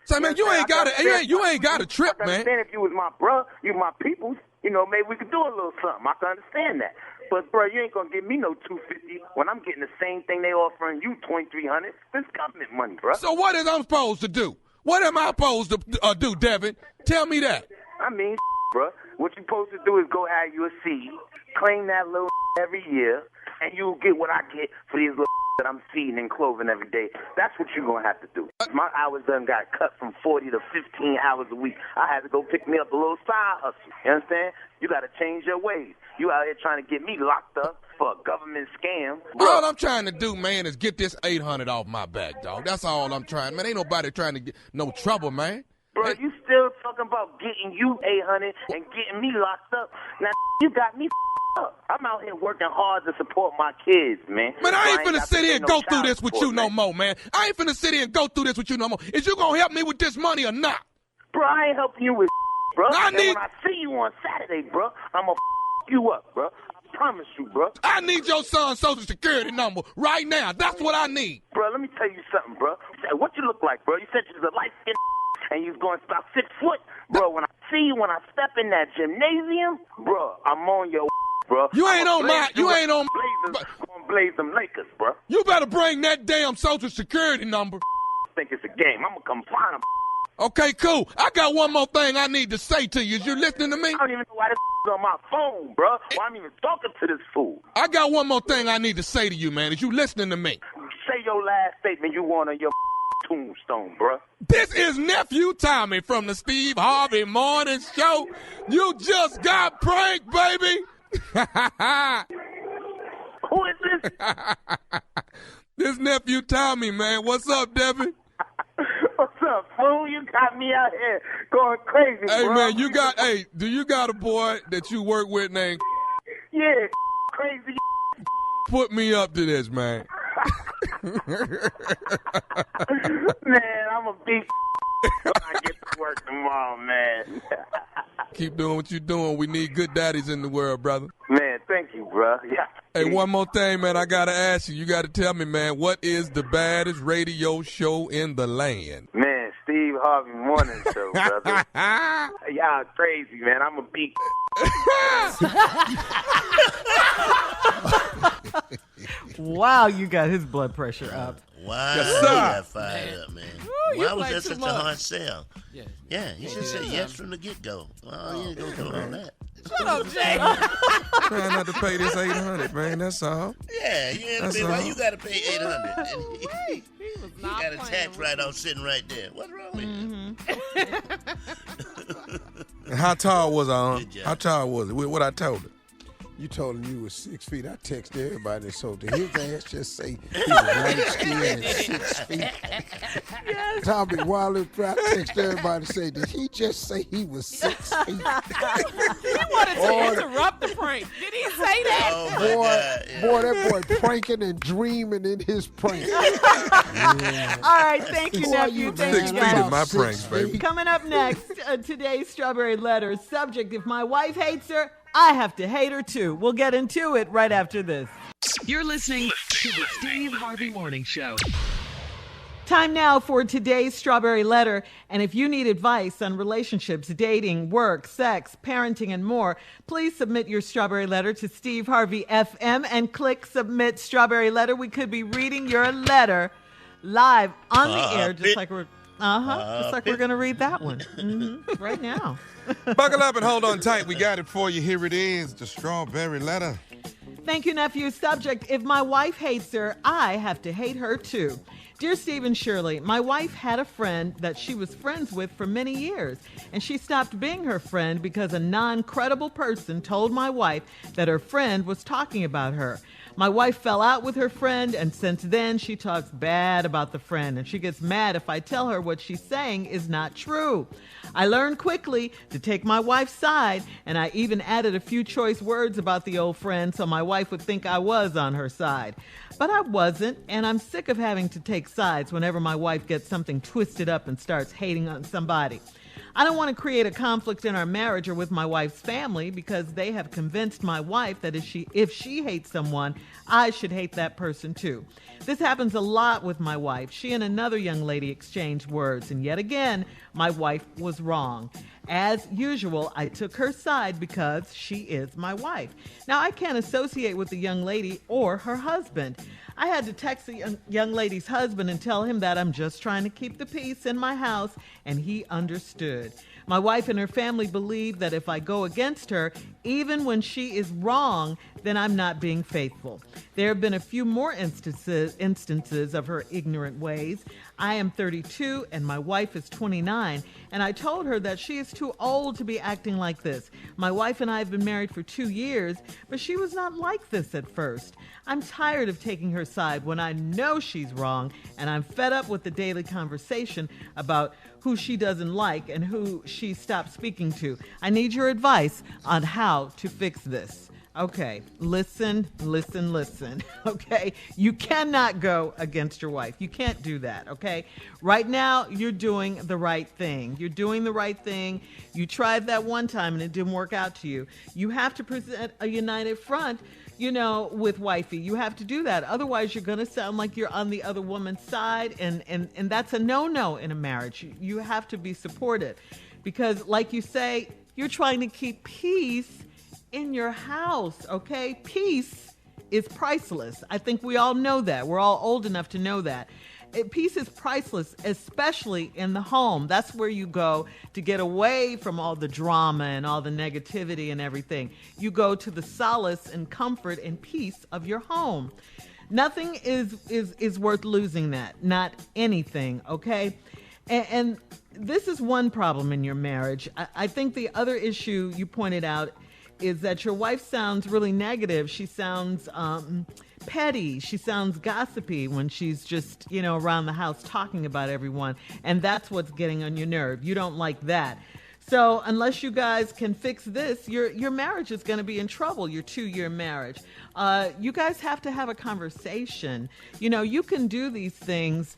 S7: So, man, you ain't got a trip, man.
S13: I understand if you was my bruh, you my peoples, you know, maybe we could do a little something. I can understand that. But, bruh, you ain't gonna give me no $250 when I'm getting the same thing they offering you, $2,300. This government money, bruh.
S7: So what is I'm supposed to do? What am I supposed to do, Devin? Tell me that.
S13: I mean, bruh, what you supposed to do is go have you a seed, claim that little every year, and you'll get what I get for these little that I'm feeding and clothing every day. That's what you're going to have to do. My hours done got cut from 40 to 15 hours a week. I had to go pick me up a little side hustle. You understand? You got to change your ways. You out here trying to get me locked up for a government scam.
S7: All I'm trying to do, man, is get this $800 off my back, dog. That's all I'm trying. Man, ain't nobody trying to get no trouble, man.
S13: Bro, you still talking about getting you $800 and getting me locked up. Now, you got me up. I'm out here working hard to support my kids, man.
S7: Man, I ain't finna sit here and go through this with you no more, man. I ain't finna sit here and go through this with you no more. Is you gonna help me with this money or not?
S13: Bro, I ain't helping you with bro.
S7: I need...
S13: when I see you on Saturday, bro, I'm gonna you up, bro. I promise you, bro.
S7: I need your son's social security number right now. That's what I need.
S13: Bro, let me tell you something, bro. What you look like, bro? You said you was a light-skinned and you was going about 6 foot. Bro, when I see you, when I step in that gymnasium, bro, I'm on your bro.
S7: You ain't on my, you ain't on
S13: Blazers, gonna blaze them Lakers, bro.
S7: You better bring that damn social security number.
S13: Think it's a game. I'm gonna come find them.
S7: Okay, cool. I got one more thing I need to say to you. Is you listening to me?
S13: I don't even know why this is on my phone, bro. Why I'm even talking to this fool.
S7: I got one more thing I need to say to you, man. Is you listening to me?
S13: Say your last statement you want on your tombstone, bro.
S7: This is Nephew Tommy from the Steve Harvey Morning Show. You just got pranked, baby.
S13: Who is this?
S7: This Nephew Tommy, man. What's up, Devin?
S13: What's up, fool? You got me out here going crazy,
S7: hey,
S13: bro.
S7: Man, do you got a boy that you work with named
S13: Yeah, crazy.
S7: Put me up to this, man.
S13: Man, I'm a big when I get to work tomorrow, man.
S7: Keep doing what you're doing. We need good daddies in the world, brother.
S13: Man, thank you, bro. Yeah.
S7: Hey, one more thing, man. I got to ask you. You got to tell me, man, what is the baddest radio show in the land?
S13: Man, Steve Harvey Morning Show, brother. Y'all crazy, man. I'm a big
S5: Wow, you got his blood pressure up.
S6: Wow,
S7: yes,
S6: you got fired up, man.
S5: Ooh,
S6: Why was that such a hard sell?
S8: Yeah,
S6: you should say yes from the get-go. Well, you ain't going to go on that.
S8: Shut up, Jay.
S7: Trying not to pay this $800, man. That's all.
S6: Yeah, you ain't pay. Why you got to pay $800?
S8: He was
S6: You
S8: not
S6: got a
S8: playing
S6: tax
S8: with
S6: write-off sitting right there. What's wrong with you?
S7: How tall was I? How tall was it? What I told her?
S10: You told him you was 6 feet. I texted everybody, so did his ass just say he was light skinned and 6 feet?
S5: Yes.
S10: Tommy Wilder, I texted everybody, say, did he just say he was 6 feet?
S8: He wanted to interrupt the prank. Did he say that?
S6: Oh,
S10: boy, that boy pranking and dreaming in his prank.
S5: Yeah. All right, thank you, nephew. Thank
S7: 6
S5: you,
S7: feet
S5: guys.
S7: in my pranks, baby.
S5: Coming up next, today's Strawberry Letter. Subject, if my wife hates her, I have to hate her too. We'll get into it right after this.
S4: You're listening to the Steve Harvey Morning Show.
S5: Time now for today's Strawberry Letter. And if you need advice on relationships, dating, work, sex, parenting, and more, please submit your Strawberry Letter to Steve Harvey FM and click Submit Strawberry Letter. We could be reading your letter live on the air, just like we're going to read that one right now.
S2: Buckle up and hold on tight. We got it for you. Here it is, the Strawberry Letter.
S5: Thank you, nephew. Subject, if my wife hates her, I have to hate her too. Dear Steve and Shirley, my wife had a friend that she was friends with for many years, and she stopped being her friend because a non-credible person told my wife that her friend was talking about her. My wife fell out with her friend, and since then she talks bad about the friend, and she gets mad if I tell her what she's saying is not true. I learned quickly to take my wife's side, and I even added a few choice words about the old friend so my wife would think I was on her side. But I wasn't, and I'm sick of having to take sides whenever my wife gets something twisted up and starts hating on somebody. I don't want to create a conflict in our marriage or with my wife's family because they have convinced my wife that if she hates someone, I should hate that person too. This happens a lot with my wife. She and another young lady exchanged words, and yet again, my wife was wrong. As usual, I took her side because she is my wife. Now, I can't associate with the young lady or her husband. I had to text the young lady's husband and tell him that I'm just trying to keep the peace in my house, and he understood. My wife and her family believe that if I go against her, even when she is wrong, then I'm not being faithful. There have been a few more instances of her ignorant ways. I am 32 and my wife is 29, and I told her that she is too old to be acting like this. My wife and I have been married for 2 years, but she was not like this at first. I'm tired of taking her side when I know she's wrong, and I'm fed up with the daily conversation about who she doesn't like and who she stopped speaking to. I need your advice on how to fix this. Okay, listen. Okay, you cannot go against your wife. You can't do that, okay? Right now, you're doing the right thing. You're doing the right thing. You tried that one time and it didn't work out to you. You have to present a united front, with wifey. You have to do that. Otherwise, you're going to sound like you're on the other woman's side, and that's a no-no in a marriage. You have to be supported because, like you say, you're trying to keep peace in your house, okay? Peace is priceless. I think we all know that. We're all old enough to know that. Peace is priceless, especially in the home. That's where you go to get away from all the drama and all the negativity and everything. You go to the solace and comfort and peace of your home. Nothing is worth losing that. Not anything, okay? And this is one problem in your marriage. I think the other issue you pointed out is that your wife sounds really negative. She sounds petty. She sounds gossipy when she's just, around the house talking about everyone. And that's what's getting on your nerve. You don't like that. So unless you guys can fix this, your marriage is going to be in trouble, your 2-year marriage. You guys have to have a conversation. You can do these things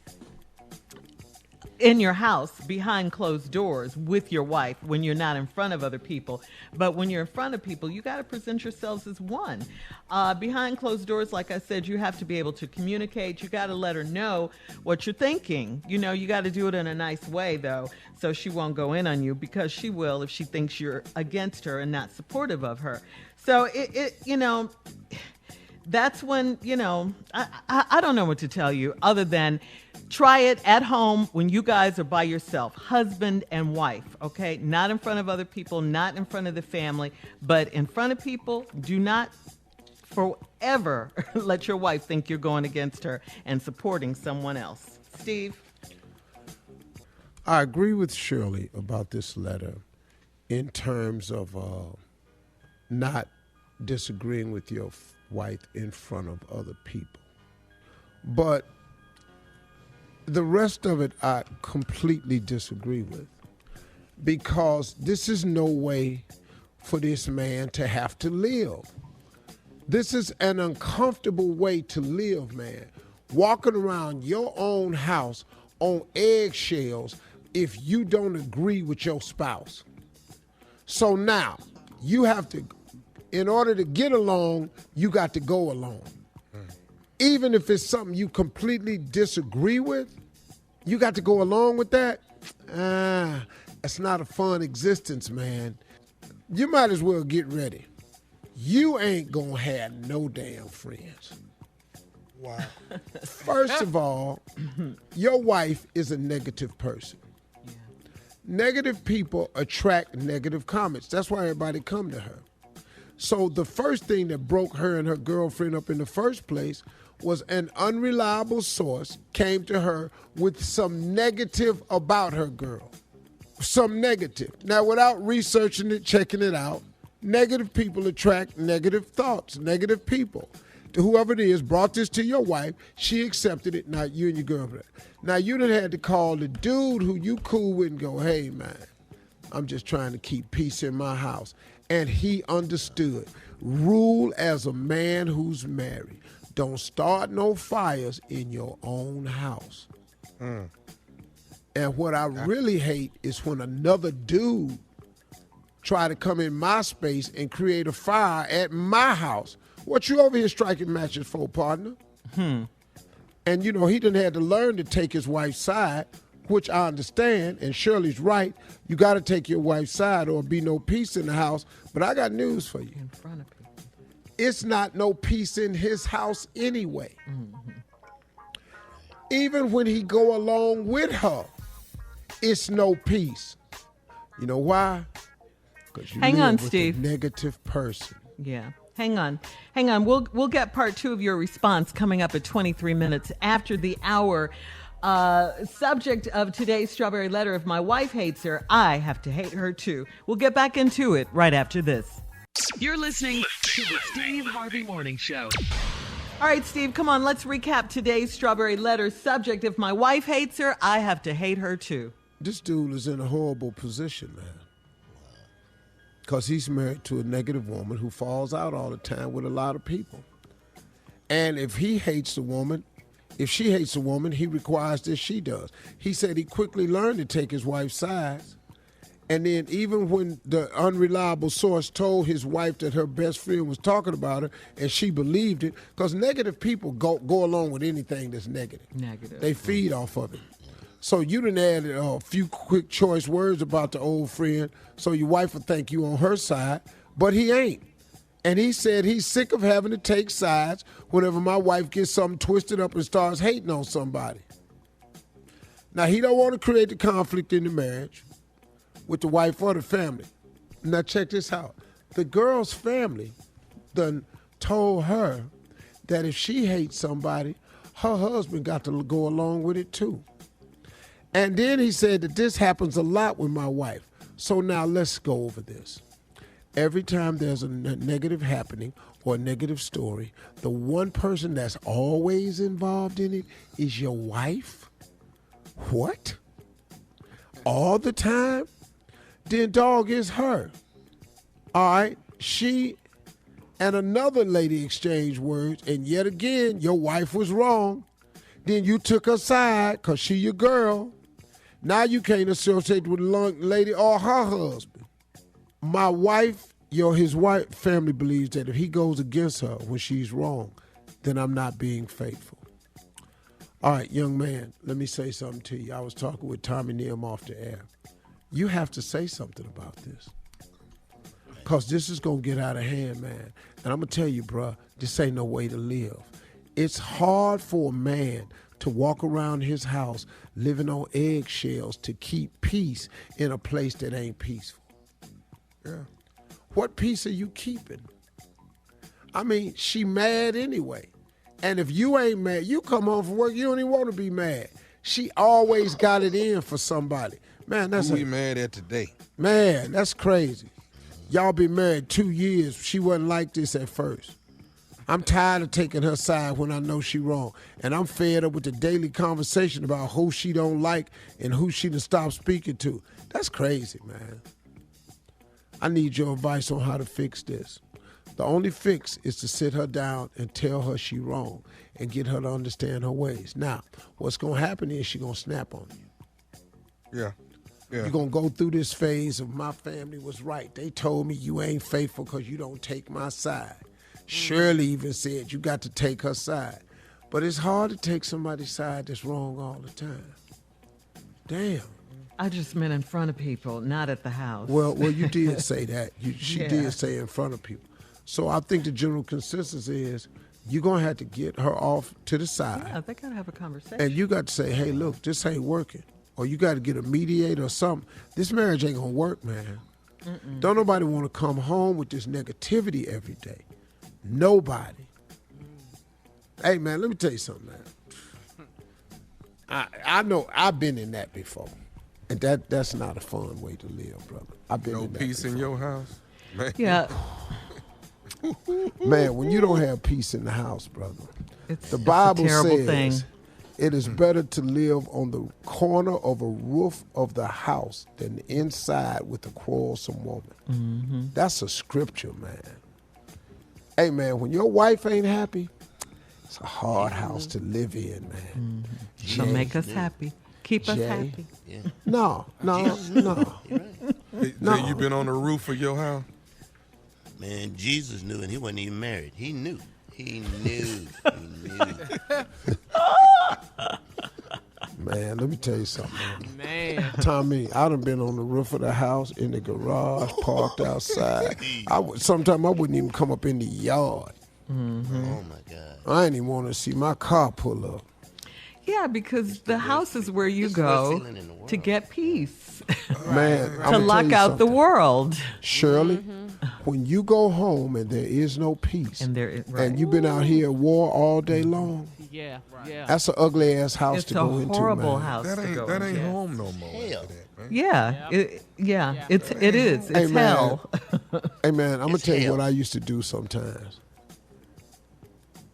S5: in your house behind closed doors with your wife when you're not in front of other people. But when you're in front of people, you got to present yourselves as one. Behind closed doors, like I said, you have to be able to communicate. You got to let her know what you're thinking. You got to do it in a nice way, though, so she won't go in on you, because she will if she thinks you're against her and not supportive of her. So that's when, I don't know what to tell you other than try it at home when you guys are by yourself, husband and wife, okay? Not in front of other people, not in front of the family, but in front of people. Do not forever let your wife think you're going against her and supporting someone else. Steve?
S10: I agree with Shirley about this letter in terms of not disagreeing with your wife in front of other people. But the rest of it I completely disagree with, because this is no way for this man to have to live. This is an uncomfortable way to live, man. Walking around your own house on eggshells if you don't agree with your spouse. So now you have to, in order to get along, you got to go along. Even if it's something you completely disagree with, you got to go along with that? That's not a fun existence, man. You might as well get ready. You ain't gonna have no damn friends.
S7: Wow.
S10: First of all, your wife is a negative person. Yeah. Negative people attract negative comments. That's why everybody come to her. So the first thing that broke her and her girlfriend up in the first place was an unreliable source came to her with some negative about her girl. Some negative. Now, without researching it, checking it out, negative people attract negative thoughts, negative people. Whoever it is brought this to your wife. She accepted it. Now, you and your girlfriend. Now, you done had to call the dude who you cool with and go, hey, man, I'm just trying to keep peace in my house. And he understood. Rule as a man who's married. Don't start no fires in your own house. And what I really hate is when another dude try to come in my space and create a fire at my house. What you over here striking matches for, partner? And, you know, he done had to learn to take his wife's side, which I understand, and Shirley's right. You got to take your wife's side or be no peace in the house. But I got news for you.
S5: In front of people.
S10: It's not no peace in his house anyway. Even when he go along with her, it's no peace. You know why? Because you
S5: Hang on,
S10: live with
S5: Steve.
S10: a negative person.
S5: Yeah. Hang on. We'll get part 2 of your response coming up at 23 minutes after the hour. Subject of today's Strawberry Letter: if my wife hates her, I have to hate her too. We'll get back into it right after this.
S4: You're listening to the Steve Harvey Morning Show.
S5: All right, Steve, come on. Let's recap today's Strawberry Letter. Subject: if my wife hates her, I have to hate her too.
S10: This dude is in a horrible position, man. Because he's married to a negative woman who falls out all the time with a lot of people. And if he hates the woman, if she hates the woman, he requires that she does. He said he quickly learned to take his wife's sides. And then even when the unreliable source told his wife that her best friend was talking about her and she believed it, because negative people go along with anything that's negative. They feed off of it. So you done added a few quick choice words about the old friend so your wife will think you on her side, but he ain't. And he said he's sick of having to take sides whenever my wife gets something twisted up and starts hating on somebody. Now, he don't want to create the conflict in the marriage with the wife or the family. Now, check this out. The girl's family done told her that if she hates somebody, her husband got to go along with it too. And then he said that this happens a lot with my wife. So now let's go over this. Every time there's a negative happening or a negative story, the one person that's always involved in it is your wife? What? All the time? Then dog is her. All right? She and another lady exchanged words, and yet again, your wife was wrong. Then you took her side because she your girl. Now you can't associate with the lady or her husband. My wife, his wife family believes that if he goes against her when she's wrong, then I'm not being faithful. All right, young man, let me say something to you. I was talking with Tommy and them off the air. You have to say something about this. Because this is going to get out of hand, man. And I'm going to tell you, bruh, this ain't no way to live. It's hard for a man to walk around his house living on eggshells to keep peace in a place that ain't peaceful. Yeah. What peace are you keeping? I mean, she mad anyway. And if you ain't mad, you come home from work, you don't even want to be mad. She always got it in for somebody. Man, that's
S7: who we mad at today?
S10: Man, that's crazy. Y'all been married 2 years. She wasn't like this at first. I'm tired of taking her side when I know she wrong. And I'm fed up with the daily conversation about who she don't like and who she done stop speaking to. That's crazy, man. I need your advice on how to fix this. The only fix is to sit her down and tell her she wrong and get her to understand her ways. Now, what's going to happen is she going to snap on you.
S7: Yeah.
S10: You're going to go through this phase of my family was right. They told me you ain't faithful because you don't take my side. Shirley even said you got to take her side. But it's hard to take somebody's side that's wrong all the time. Damn.
S5: I just meant in front of people, not at the house.
S10: Well, you did say that. She did say in front of people. So I think the general consensus is you're going to have to get her off to the side.
S5: Yeah, they got to have a conversation.
S10: And you got to say, hey, look, this ain't working. Or you got to get a mediator or something. This marriage ain't going to work, man. Don't nobody want to come home with this negativity every day. Nobody. Hey, man, let me tell you something, man. I know I've been in that before. And that's not a fun way to live, brother. I've been in that
S7: peace
S10: before.
S7: in your house? Man.
S5: Yeah.
S10: Man, when you don't have peace in the house, brother,
S5: It's
S10: the Bible
S5: a terrible
S10: says
S5: thing.
S10: it is better to live on the corner of a roof of the house than inside with a quarrelsome woman.
S5: Mm-hmm.
S10: That's a scripture, man. Hey, man, when your wife ain't happy, it's a hard house to live in, man.
S5: She'll make us happy. Keep us
S10: Jay.
S5: happy.
S6: Yeah.
S10: No.
S7: Hey, Jay, you been on the roof of your house?
S6: Man, Jesus knew, and he wasn't even married. He knew. He knew.
S10: Man, let me tell you something,
S8: Man.
S10: Tommy, I done been on the roof of the house, in the garage, parked outside. Sometimes I wouldn't even come up in the yard.
S5: Mm-hmm.
S6: Oh, my God.
S10: I ain't even want to see my car pull up.
S5: Yeah, because the house is where you go to get peace,
S10: Man,
S5: to lock out the world.
S10: Shirley, when you go home and there is no peace, and you've been out here at war all day long,
S8: Yeah.
S10: that's an ugly ass house
S5: It's
S10: to go into,
S5: a horrible
S10: man.
S5: house to go
S7: That ain't
S5: into.
S7: home no more.
S6: Hell.
S5: Yeah, it is. It's
S10: Hey, man.
S5: hell.
S10: Hey, man, I'm going
S6: It's
S10: to tell you
S6: hell.
S10: what I used to do sometimes.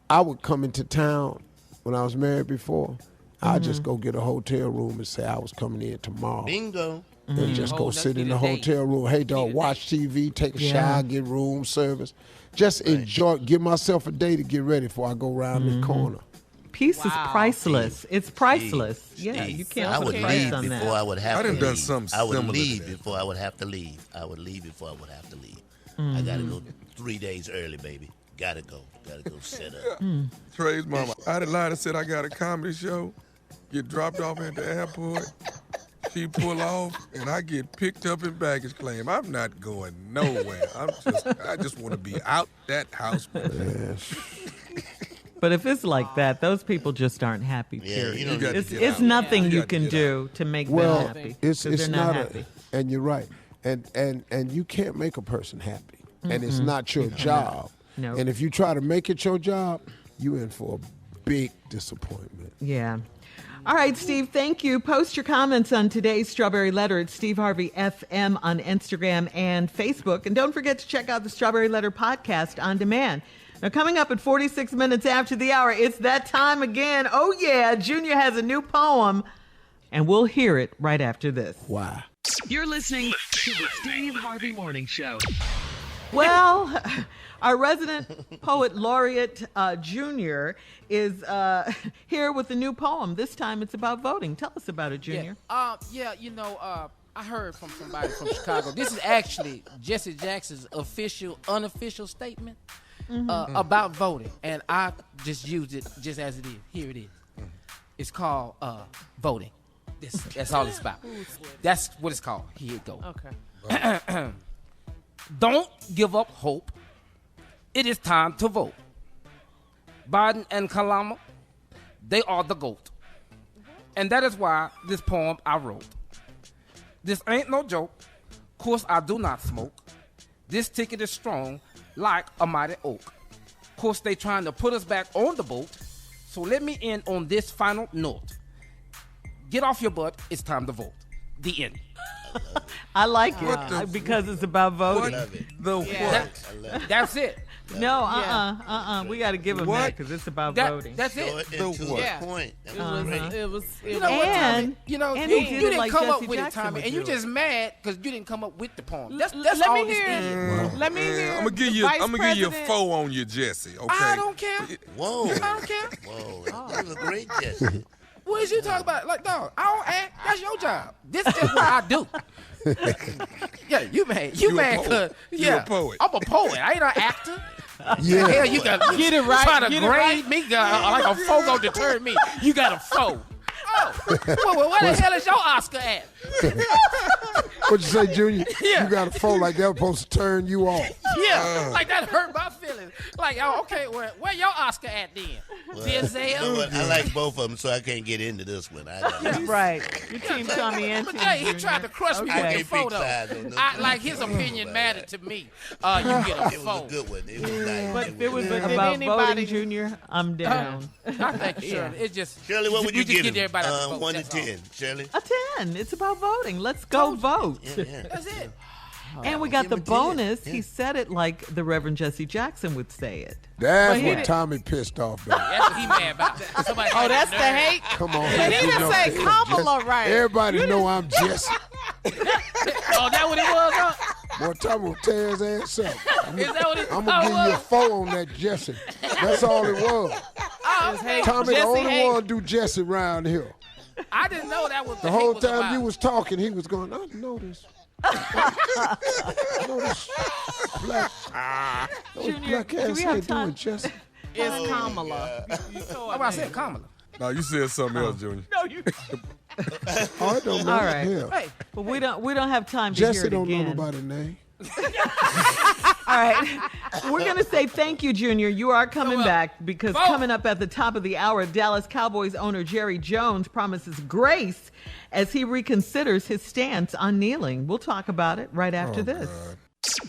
S10: I would come into town when I was married before. I'd just go get a hotel room and say I was coming in tomorrow.
S6: Bingo.
S10: And just go sit in the hotel room. Hey, dog, watch TV, take a shower, get room service. Just enjoy, give myself a day to get ready before I go around the corner.
S5: Peace is priceless. It's priceless.
S6: Steve,
S5: Yeah, you can't
S6: I
S5: put
S6: would
S5: a price
S6: leave
S5: on
S6: before
S5: that.
S6: I would have
S7: I
S6: to
S7: done
S6: leave.
S7: done something
S6: I would
S7: similar to
S6: leave
S7: that.
S6: before I would have to leave. I would leave before I would have to leave. I got to go 3 days early, baby. Got to go. Got to go set up.
S7: Trey's mama. I done lied and said I got a comedy show, get dropped off at the airport. She pull off, and I get picked up in baggage claim. I'm not going nowhere. I just want to be out that house.
S5: But if it's like that, those people just aren't happy. Period.
S7: you got to
S5: it's
S7: get
S5: it's
S7: out.
S5: nothing
S7: You
S5: you
S7: got to
S5: can
S7: get
S5: do to make
S10: Well,
S5: them happy.
S10: it's
S5: 'cause they're not
S10: not
S5: happy.
S10: and you're right. And you can't make a person happy. And it's not your job.
S5: No.
S10: And if you try to make it your job, you in for a big disappointment.
S5: Yeah. All right, Steve, thank you. Post your comments on today's Strawberry Letter at Steve Harvey FM on Instagram and Facebook. And don't forget to check out the Strawberry Letter podcast on demand. Now, coming up at 46 minutes after the hour, it's that time again. Oh, yeah, Junior has a new poem, and we'll hear it right after this.
S10: Why?
S4: You're listening to the Steve Harvey Morning Show.
S5: Well, our resident poet laureate, Junior, is here with a new poem. This time it's about voting. Tell us about it, Junior.
S1: I heard from somebody from Chicago. This is actually Jesse Jackson's unofficial statement about voting. And I just used it just as it is. Here it is. It's called voting. That's all it's about. That's what it's called. Here it goes.
S8: Okay.
S1: Don't give up hope. It is time to vote. Biden and Kamala, they are the GOAT. And that is why this poem I wrote. This ain't no joke. Course I do not smoke. This ticket is strong like a mighty oak. Course they trying to put us back on the boat. So let me end on this final note. Get off your butt. It's time to vote. The end.
S5: I like it because it's about voting.
S1: That's it.
S5: No, we got to give him that because it's about voting.
S1: That's it.
S6: Point.
S8: It was.
S1: You know what, Tommy? You didn't
S5: like
S1: come up
S5: Jesse
S1: with
S5: Jackson
S1: it, Tommy,
S5: would
S1: and you
S5: do it.
S1: just mad because you didn't come up with the poem. That's
S8: Let
S1: all
S8: me
S1: this
S8: hear
S1: is.
S8: it. Let me hear.
S7: I'm gonna give you.
S8: Vice
S7: I'm gonna give you a
S8: President.
S7: 4 on you, Jesse. Okay.
S1: I don't care.
S6: Whoa.
S1: I don't care.
S6: Whoa. That was a great Jesse.
S1: What is you talking about? Like, dog, I don't act. That's your job. This is just what I do. Yeah, you mad. You mad because,
S7: You a poet.
S1: I'm a poet. I ain't an actor.
S10: Yeah.
S1: Hell, you got
S8: Get it right,
S1: Try to
S8: get it
S1: grade
S8: right.
S1: me like a 4 gonna deter me. You got a 4. Oh, well, where the hell is your Oscar at?
S10: What you say, Junior?
S1: Yeah.
S10: You got a phone like that was supposed to turn you off.
S1: Yeah, like that hurt my feelings.
S14: Like, oh, okay, where your Oscar at then? Denzel?
S6: You know what? I like both of them, so I can't get into this one.
S5: Right. You team Tommy and
S14: But
S5: Tim
S14: Jay, he
S5: Jr.
S14: tried to crush me
S5: Okay.
S14: with the photo. Like, his opinion mattered to me. You get a
S6: It was
S14: phone.
S6: a good one. It was nice.
S8: But if it was
S5: About
S8: anybody,
S5: voting, Junior, I'm down.
S14: I thank you, Shirley. It's just
S6: Shirley, what would you
S14: just
S6: give
S14: get
S6: him?
S14: everybody out the vote,
S6: 1 to
S14: that's all.
S6: 10, Shirley.
S5: A 10. It's about voting. Let's go vote.
S14: That's it.
S5: And we got
S6: Give
S5: the
S6: him a 10.
S5: bonus.
S6: Yeah.
S5: He said it like the Reverend Jesse Jackson would say it.
S10: That's
S5: he
S10: what
S5: did-
S10: Tommy pissed off about.
S14: That's what he mad about. Somebody
S8: oh,
S14: had
S8: that's
S14: the
S8: the
S14: nerve.
S8: hate.
S10: Come on.
S8: But he didn't say Kamala right.
S10: Everybody know I'm Jesse.
S14: Oh, that what it was, huh?
S10: Boy, Tommy will tear his ass up.
S14: Is that what it
S10: I'm going to give you a
S14: was?
S10: 4 on that Jesse. That's all it was. Tommy the
S8: Jesse
S10: only
S8: hate.
S10: one do Jesse around here.
S14: I didn't know that was
S10: The
S14: the
S10: whole
S14: hate
S10: time
S14: about.
S10: you was talking, he was going, I know this. I know this black, those
S5: Junior,
S10: black
S5: do
S10: ass
S5: we have
S10: ain't
S5: time?
S10: doing Jesse.
S8: It's Kamala. You told
S14: That's why I said Kamala.
S7: No, you said something else, Junior.
S5: No, you.
S10: Oh, it don't matter.
S5: All right.
S10: Hell.
S14: Hey,
S5: But we don't have time to
S10: Jesse
S5: hear it
S10: don't know
S5: again.
S10: nobody's name.
S5: All right. We're going to say thank you, Junior. You are coming back because
S14: Vote.
S5: coming up at the top of the hour, Dallas Cowboys owner Jerry Jones promises grace as he reconsiders his stance on kneeling. We'll talk about it right after this.
S10: God.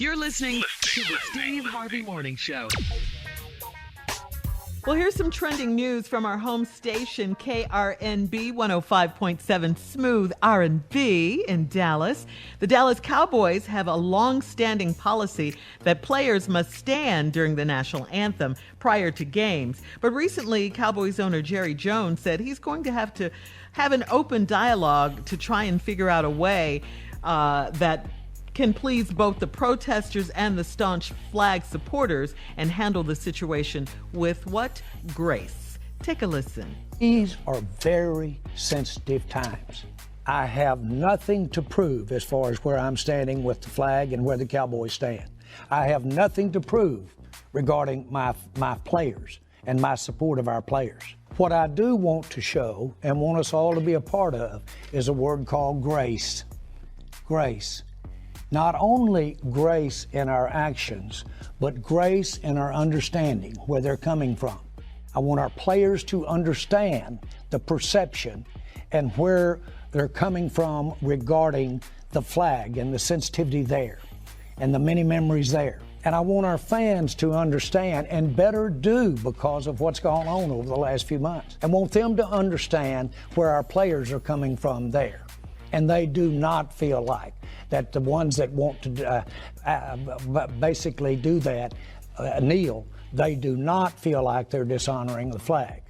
S4: You're listening to the Steve Harvey Morning Show.
S5: Well, here's some trending news from our home station, KRNB 105.7 Smooth R&B in Dallas. The Dallas Cowboys have a long-standing policy that players must stand during the national anthem prior to games. But recently, Cowboys owner Jerry Jones said he's going to have an open dialogue to try and figure out a way that can please both the protesters and the staunch flag supporters and handle the situation with what? Grace. Take a listen.
S15: These are very sensitive times. I have nothing to prove as far as where I'm standing with the flag and where the Cowboys stand. I have nothing to prove regarding my players and my support of our players. What I do want to show and want us all to be a part of is a word called grace. Grace. Not only grace in our actions, but grace in our understanding where they're coming from. I want our players to understand the perception and where they're coming from regarding the flag and the sensitivity there and the many memories there. And I want our fans to understand and better do because of what's gone on over the last few months. I want them to understand where our players are coming from there. And they do not feel like that the ones that want to basically do that, kneel, they do not feel like they're dishonoring the flag.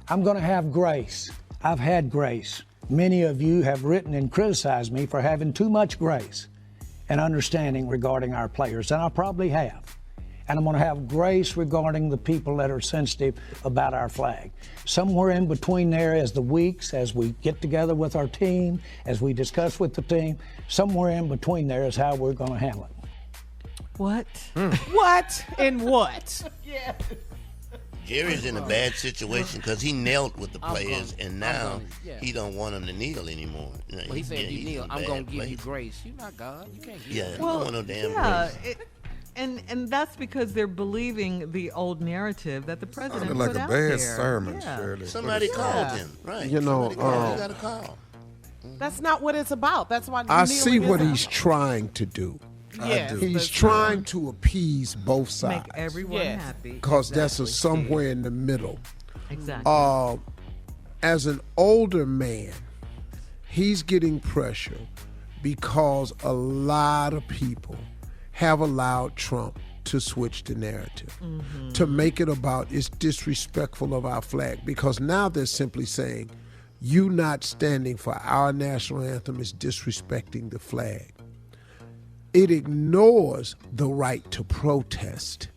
S15: I'm going to have grace. I've had grace. Many of you have written and criticized me for having too much grace and understanding regarding our players, and I probably have. And I'm going to have grace regarding the people that are sensitive about our flag. Somewhere in between there, as the weeks, as we get together with our team, as we discuss with the team, somewhere in between there is how we're going to handle it.
S5: What?
S8: What and what?
S5: Yeah.
S6: Jerry's in a bad situation because he knelt with the
S14: I'm
S6: players,
S14: gonna-
S6: and
S14: I'm
S6: now
S14: gonna- yeah.
S6: he don't want them to kneel anymore. You know,
S14: Well, he said if you
S6: he's
S14: kneel,
S6: in a
S14: I'm
S6: bad
S14: going to give you
S6: place.
S14: grace. You're not God. You can't give
S6: Yeah,
S14: grace.
S6: I don't want no damn
S5: yeah,
S6: grace.
S5: and that's because they're believing the old narrative that the president
S7: Sounded like
S5: put
S7: a
S5: out
S7: bad
S5: there.
S7: sermon,
S5: Yeah.
S7: Shirley.
S6: Somebody called him, right?
S10: You know,
S6: Somebody called him. You got a call.
S8: That's not what it's about. That's why
S10: I
S8: kneeling
S10: see what
S8: is
S10: he's trying to do.
S8: Yes,
S10: He's
S8: that's
S10: trying to appease both sides.
S5: Make everyone
S8: Yes.
S5: happy.
S10: Because that's a
S5: Exactly, Steve.
S10: somewhere in the middle.
S5: Exactly.
S10: As an older man, he's getting pressure because a lot of people have allowed Trump to switch the narrative, to make it about it's disrespectful of our flag, because now they're simply saying you not standing for our national anthem is disrespecting the flag. It ignores the right to protest.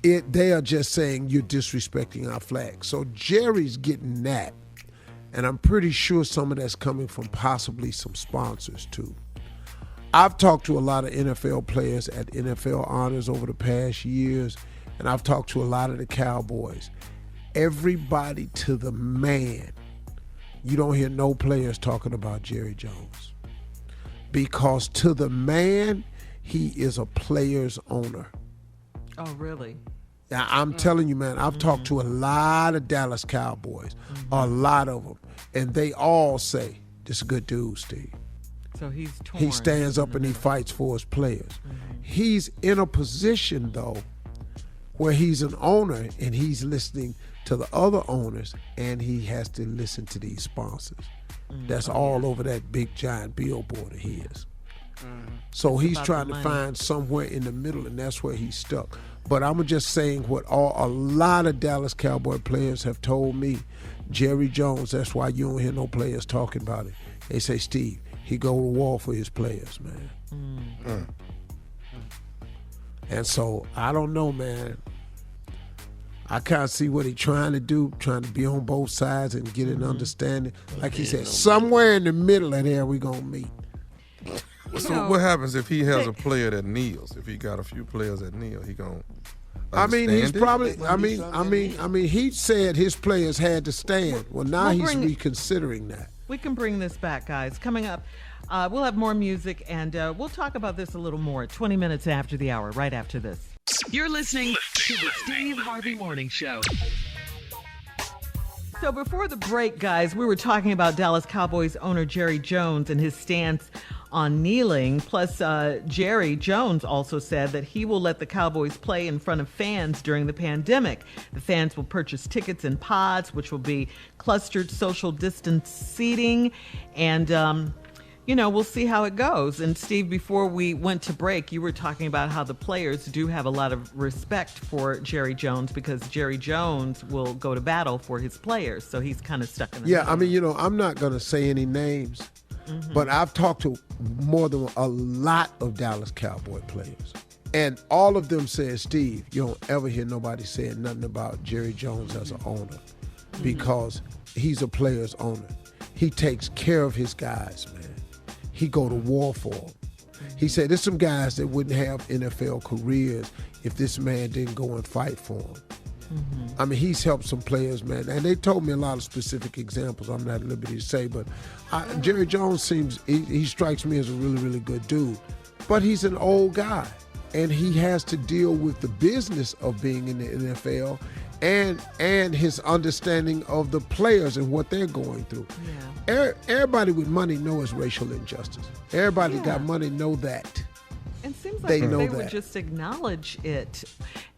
S10: They are just saying you're disrespecting our flag. So Jerry's getting that, and I'm pretty sure some of that's coming from possibly some sponsors too. I've talked to a lot of NFL players at NFL honors over the past years, and I've talked to a lot of the Cowboys. Everybody to the man, you don't hear no players talking about Jerry Jones. Because to the man, he is a player's owner.
S5: Oh, really?
S10: Now, I'm telling you, man, I've talked to a lot of Dallas Cowboys, a lot of them, and they all say, this is a good dude, Steve.
S5: So he's torn.
S10: He stands up and he fights for his players. He's in a position, though, where he's an owner and he's listening to the other owners and he has to listen to these sponsors. That's all over that big, giant billboard of his. So he's trying to find somewhere in the middle, and that's where he's stuck. But I'm just saying what a lot of Dallas Cowboy players have told me. Jerry Jones, that's why you don't hear no players talking about it. They say, Steve, he go to war for his players, man. And so, I don't know, man. I kind of see what he's trying to do, trying to be on both sides and get an understanding. Like he said, somewhere in the middle of there we going to meet.
S7: So what happens if he has a player that kneels? If he got a few players that kneel, he gonna.
S10: I mean, he's probably. I mean, he said his players had to stand. Well, now he's reconsidering that.
S5: We can bring this back, guys. Coming up, we'll have more music, and we'll talk about this a little more. 20 minutes after the hour, right after this.
S4: You're listening to the Steve Harvey Morning Show.
S5: So before the break, guys, we were talking about Dallas Cowboys owner Jerry Jones and his stance on kneeling. Plus, Jerry Jones also said that he will let the Cowboys play in front of fans during the pandemic. The fans will purchase tickets in pods, which will be clustered social distance seating. And, we'll see how it goes. And Steve, before we went to break, you were talking about how the players do have a lot of respect for Jerry Jones because Jerry Jones will go to battle for his players. So he's kind of stuck in the middle.
S10: I mean, I'm not going to say any names. But I've talked to more than a lot of Dallas Cowboy players. And all of them said, Steve, you don't ever hear nobody saying nothing about Jerry Jones as an owner because he's a player's owner. He takes care of his guys, man. He go to war for them. He said there's some guys that wouldn't have NFL careers if this man didn't go and fight for them. I mean, he's helped some players, man. And they told me a lot of specific examples I'm not at liberty to say, but Jerry Jones he strikes me as a really, really good dude. But he's an old guy, and he has to deal with the business of being in the NFL and his understanding of the players and what they're going through. Everybody with money knows racial injustice. Everybody got money know that.
S5: It seems like they would just acknowledge it.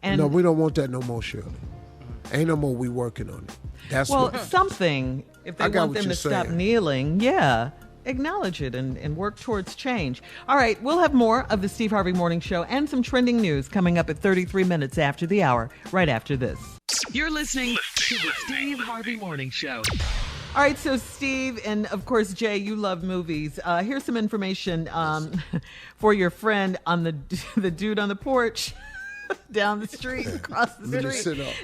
S5: And
S10: no, we don't want that no more, Shirley. Ain't no more we working on it. That's
S5: something, if they want them to stop kneeling, acknowledge it and work towards change. All right, we'll have more of the Steve Harvey Morning Show and some trending news coming up at 33 minutes after the hour, right after this.
S4: You're listening to the Steve Harvey Morning Show.
S5: All right, so Steve, and of course, Jay, you love movies. Here's some information for your friend on the dude on the porch down the street, across the street.
S10: Sit up.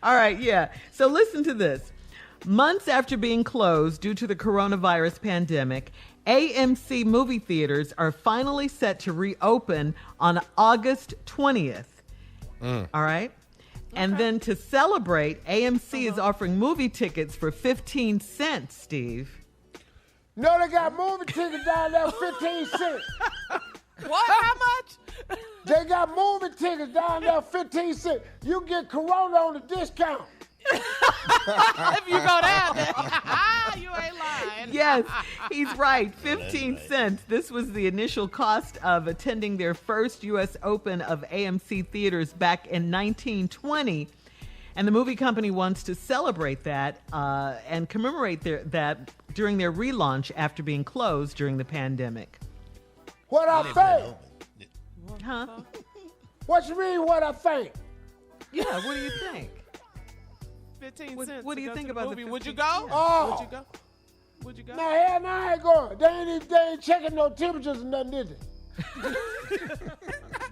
S5: All right, so listen to this. Months after being closed due to the coronavirus pandemic, AMC movie theaters are finally set to reopen on August 20th. All right? And then to celebrate, AMC is offering movie tickets for 15 cents, Steve.
S10: No, they got movie tickets down there 15 cents.
S8: What? How much?
S10: They got movie tickets down there 15 cents. You get Corona on the discount.
S8: If you go down there. You ain't lying.
S5: Yes, he's right. 15 cents. This was the initial cost of attending their first U.S. Open of AMC Theaters back in 1920. And the movie company wants to celebrate that and commemorate that during their relaunch after being closed during the pandemic.
S10: What I think?
S5: Huh?
S10: What you mean, what I think?
S5: Yeah, what do you think?
S8: 15 cents.
S5: What do you think about the
S8: movie?
S5: movie?
S8: Would you go?
S10: Oh.
S8: Would you go? Would you go?
S10: No, hell no, I ain't going. They ain't checking no temperatures or nothing, did they?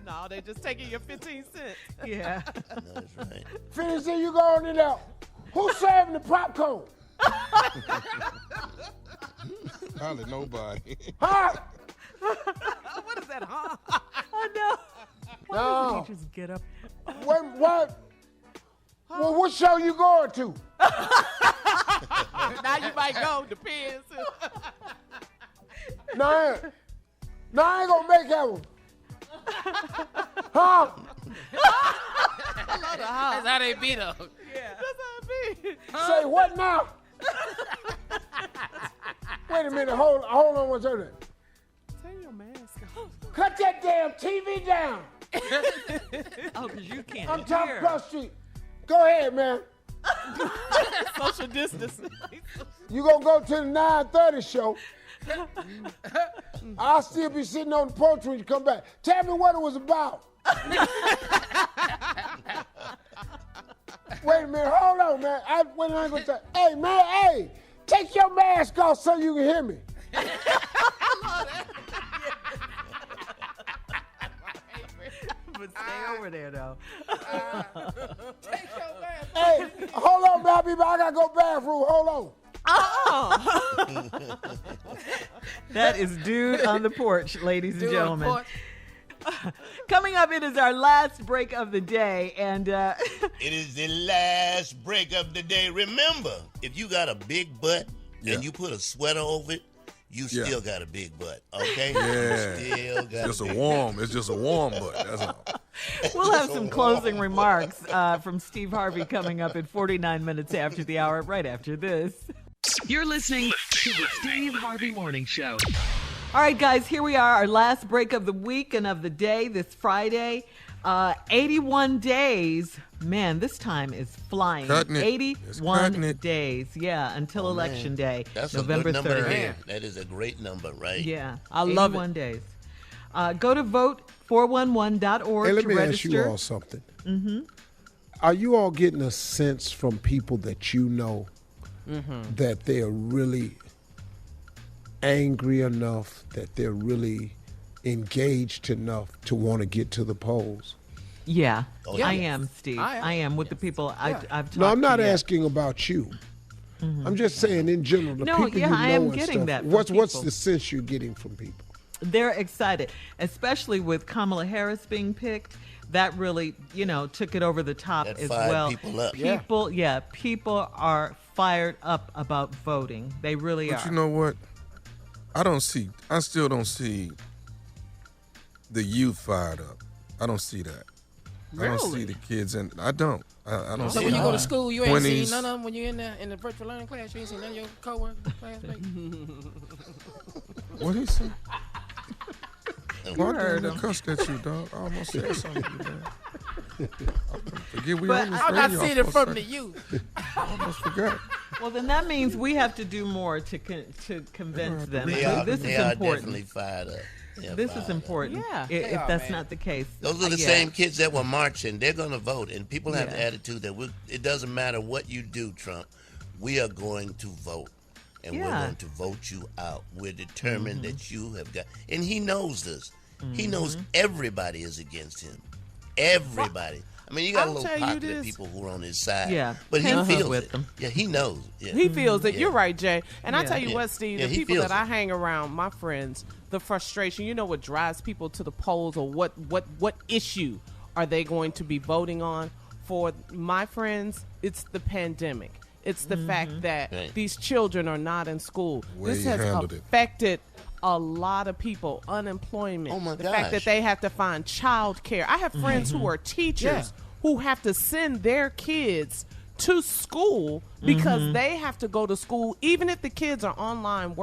S8: No, they just taking your 15 cents.
S5: Yeah.
S6: That's right.
S10: 50 cents, you going in there. Who's serving the popcorn?
S7: Probably nobody.
S10: Huh?
S8: What is that, huh?
S5: I know. Why doesn't he just get up?
S10: What? Well, what show you going to?
S8: Now you might go. Depends.
S10: No, I ain't gonna make that one. Huh?
S8: I love the ha.
S14: That's how they beat up.
S8: Yeah. That's how it be.
S10: Say what now? Wait a minute. Hold on one second.
S8: Take your mask off.
S10: Cut that damn TV down.
S5: Oh, because you can't
S10: I'm top
S5: hear.
S10: across the street. Go ahead, man.
S8: Social distance.
S10: You gonna go to the 9:30 show. I'll still be sitting on the porch when you come back. Tell me what it was about. Wait a minute, hold on, man. When I gonna say, hey, man, hey, take your mask off so you can hear me.
S5: But stay over there, though.
S10: Hey, hold on, man. I gotta go bathroom. Hold on.
S5: Oh. That is Dude on the Porch, ladies and gentlemen. Coming up, it is our last break of the day, and
S6: it is the last break of the day. Remember, if you got a big butt and you put a sweater over it, you still got a big butt, okay?
S7: Yeah.
S6: You still got
S7: It's just a warm butt. That's all.
S5: We'll have some closing remarks from Steve Harvey coming up at 49 minutes after the hour, right after this.
S4: You're listening to the Steve Harvey Morning Show.
S5: All right, guys, here we are, our last break of the week and of the day, this Friday. 81 days. Man, this time is flying.
S7: Cutting it.
S5: 81 days, until Election Day,
S6: That's
S5: November
S6: a good number
S5: 3rd.
S6: to hear. That is a great number, right?
S5: Yeah,
S8: I love
S5: 81 days. Go to vote411.org
S10: Hey, let
S5: to
S10: me
S5: register.
S10: ask you all something.
S5: Mm-hmm.
S10: Are you all getting a sense from people that you know that they're really angry enough, that they're really engaged enough to want to get to the polls?
S5: Yeah,
S6: Oh, yeah.
S5: I am, Steve. I am with the people I've talked to.
S10: No, I'm not
S5: yet.
S10: asking about you. I'm just saying in general, the
S5: No,
S10: people
S5: yeah,
S10: you know
S5: I am
S10: and
S5: getting
S10: stuff.
S5: that from
S10: What's
S5: people.
S10: the sense you're getting from people?
S5: They're excited, especially with Kamala Harris being picked. That really, took it over the top
S6: That
S5: as
S6: fired
S5: well.
S6: people up.
S5: People are fired up about voting. They really
S7: But
S5: are.
S7: you know what? I still don't see the youth fired up. I don't see that. I don't see the kids, and I don't. I don't
S14: So
S7: see
S14: when you
S7: it.
S14: go to school, you ain't
S7: 20s.
S14: seen none of them when you're in there in the virtual learning class. You ain't seen none of your coworkers, classmates.
S7: What he say? Why
S5: heard
S7: did I
S5: him.
S7: cuss at you, dog? I almost said something to you, man. Forget we
S5: But
S7: on this
S14: I'm not
S7: radio
S14: seeing it
S7: for a
S14: from the
S7: second.
S14: youth.
S7: I almost forgot.
S5: Well, then that means we have to do more to convince them.
S6: They
S5: So
S6: are,
S5: this
S6: they
S5: is
S6: are
S5: important.
S6: definitely fired up. They're
S5: This
S6: fired
S5: is
S6: up.
S5: important.
S8: Yeah,
S5: if
S14: are,
S5: that's
S14: man.
S5: not the case.
S6: Those are the
S5: Yeah.
S6: same kids that were marching. They're going to vote, and people have the
S5: Yeah.
S6: attitude that it doesn't matter what you do, Trump. We are going to vote, and we're
S5: Yeah.
S6: going to vote you out. We're determined that you have got, and he knows this. He knows everybody is against him. Everybody. I mean, you got a
S8: I'll
S6: little
S8: tell you
S6: popular
S8: this.
S6: people who are on his side.
S5: Yeah,
S6: but he
S5: Pence is
S6: feels
S5: with
S6: it.
S5: them.
S6: Yeah, he knows. Yeah.
S8: He feels it.
S6: Yeah.
S8: You're right, Jay. And I
S5: Yeah.
S8: tell you
S6: Yeah.
S8: what, Steve,
S6: Yeah,
S8: the
S6: he
S8: people
S6: feels
S8: that I
S6: it.
S8: hang around, my friends, the frustration, what drives people to the polls, or what issue are they going to be voting on? For my friends, it's the pandemic. It's the fact that
S6: Right.
S8: these children are not in school.
S7: Way
S8: This
S7: you
S8: has
S7: handled it.
S8: affected a lot of people. Unemployment.
S6: Oh, my
S8: the fact that
S6: gosh.
S8: they have to find child care. I have friends who are teachers who have to send their kids to school because they have to go to school, even if the kids are online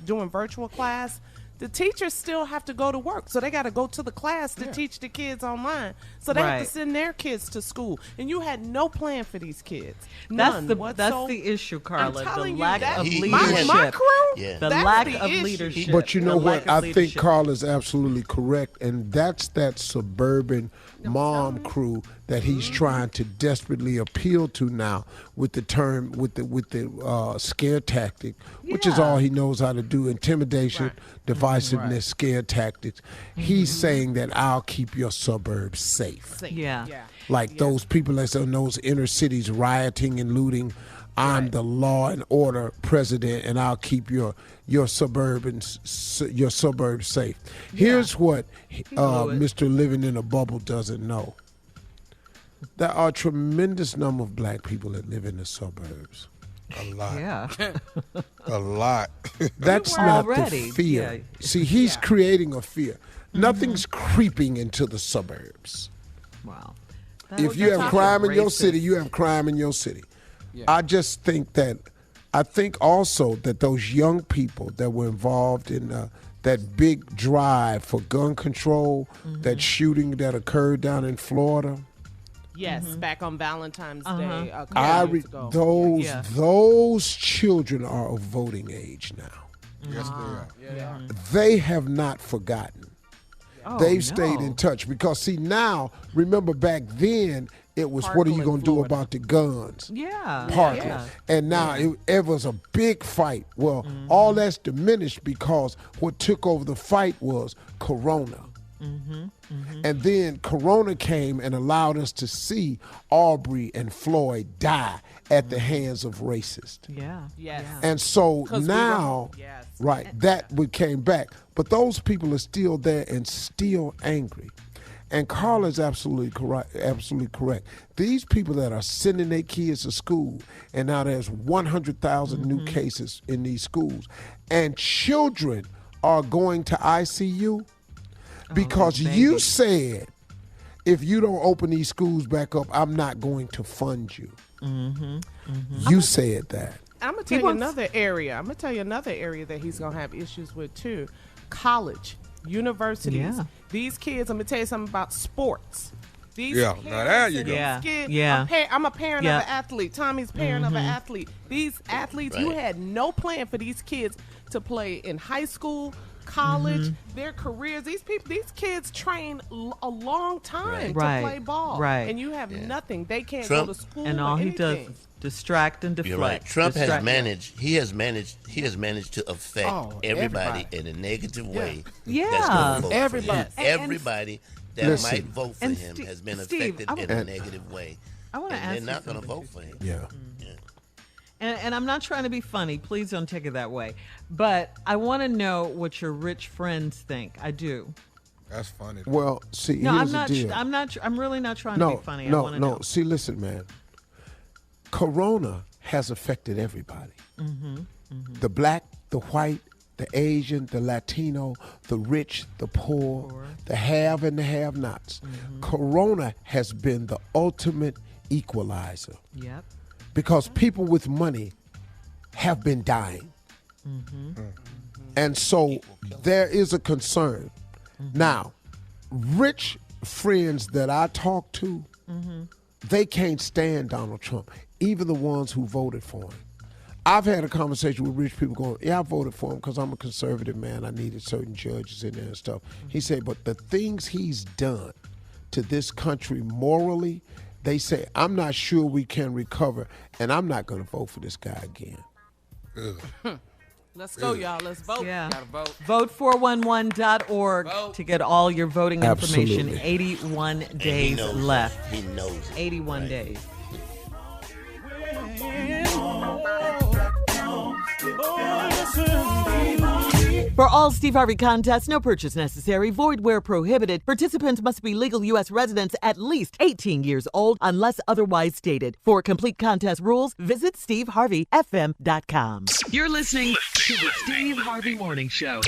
S8: doing virtual class. The teachers still have to go to work, so they got to go to the class to teach the kids online. So they have
S5: Right.
S8: to send their kids to school, and you had no plan for these kids.
S5: That's
S8: None
S5: the
S8: whatsoever.
S5: issue, Carla. The
S8: telling you
S5: lack
S8: that-
S5: of
S6: He-
S5: leadership.
S8: My crew,
S6: Yeah.
S5: The
S8: that's
S5: lack
S8: the
S5: of
S8: issue.
S5: leadership.
S10: But you know
S5: The
S10: what?
S5: lack
S10: I
S5: of
S10: think
S5: leadership.
S10: Carl is absolutely correct, and that's that suburban mom crew that he's trying to desperately appeal to now with the term with the scare tactic, which is
S5: Yeah.
S10: all he knows how to do: intimidation, divisiveness, scare tactics. He's saying that I'll keep your suburbs safe.
S5: Yeah.
S10: Like those people that's in those inner cities rioting and looting. I'm the law and order president, and I'll keep your suburbs safe. Here's what Mr. Living in a Bubble doesn't know. There are a tremendous number of black people that live in the suburbs.
S7: A lot.
S5: Yeah.
S7: A lot.
S10: That's
S5: were
S10: not
S5: already.
S10: the fear.
S5: Yeah.
S10: See, he's creating a fear. Nothing's creeping into the suburbs.
S5: Wow.
S10: If you have crime in your city, you have crime in your city.
S1: Yeah.
S10: I just think that, I think also that those young people that were involved in that big drive for gun control, that shooting that occurred down in Florida.
S8: Yes, back on Valentine's Day. A couple
S10: I
S8: years ago.
S10: those children are of voting age now.
S7: Yes, they are.
S8: Yeah, they are.
S10: They have not forgotten. They've stayed in touch because, see, now, remember back then, it was what are you going to do about the guns?
S5: Yeah.
S10: Parkland.
S5: Yeah.
S10: And now it was a big fight. Well, all that's diminished because what took over the fight was Corona. And then Corona came and allowed us to see Aubrey and Floyd die at the hands of racists.
S5: Yeah.
S8: Yes.
S10: And so
S8: 'Cause we
S10: now,
S8: were- yes.
S10: that came back. But those people are still there and still angry. And Carla's absolutely correct. These people that are sending their kids to school, and now there's 100,000 new cases in these schools, and children are going to ICU because you said, if you don't open these schools back up, I'm not going to fund you. You said that.
S8: I'm gonna tell you another area. I'm gonna tell you another area that he's gonna have issues with too. College, universities.
S5: Yeah.
S8: These kids. I'm gonna tell you something about sports. These
S7: Yeah, now there you go.
S5: Yeah.
S8: Kids,
S5: Yeah.
S8: I'm a parent
S5: Yeah.
S8: of an athlete. Tommy's parent of an athlete. These athletes, you had no plan for these kids to play in high school, college, their careers. These kids train a long time to play ball.
S5: Right.
S8: And you have nothing. They can't
S6: Trump-
S8: go to school.
S5: And
S8: or
S5: all he
S8: anything.
S5: does is distract and deflect.
S6: You're right. Trump has
S5: Distract-
S6: managed. He has managed to affect everybody in a negative way.
S5: Yeah.
S6: That's gonna vote for him.
S14: Everybody.
S6: Everybody that
S10: Listen.
S6: might vote for
S5: And
S6: him has been
S5: Steve,
S6: affected in a negative way.
S5: I want to
S6: And
S5: ask
S6: they're
S5: you
S6: not going to
S5: something.
S6: vote for him.
S10: Yeah.
S5: And I'm not trying to be funny. Please don't take it that way. But I want to know what your rich friends think. I do.
S7: That's funny.
S10: Well, see,
S5: No,
S10: here's
S5: I'm not.
S10: the deal.
S5: I'm really not trying to be funny. I want to
S10: No.
S5: know.
S10: See, listen, man. Corona has affected everybody. The black, the white, the Asian, the Latino, the rich, the poor, the have and the have-nots. Corona has been the ultimate equalizer
S5: Yep.
S10: because people with money have been dying. And so there is a concern. Now, rich friends that I talk to, they can't stand Donald Trump, even the ones who voted for him. I've had a conversation with rich people going, yeah, I voted for him because I'm a conservative man. I needed certain judges in there and stuff. He said, but the things he's done to this country morally, they say, I'm not sure we can recover, and I'm not going to vote for this guy again.
S8: Let's go, y'all. Let's vote.
S5: Yeah.
S14: Gotta vote.
S5: Vote411.org
S14: Vote.
S5: to get all your voting information.
S10: Absolutely.
S5: 81
S6: And
S5: days
S6: he knows
S5: left.
S6: It. He knows it.
S5: 81
S6: Right.
S5: days. For all Steve Harvey contests, no purchase necessary, void where prohibited. Participants must be legal U.S. residents at least 18 years old unless otherwise stated. For complete contest rules, visit SteveHarveyFM.com.
S4: You're listening to the Steve Harvey Morning Show.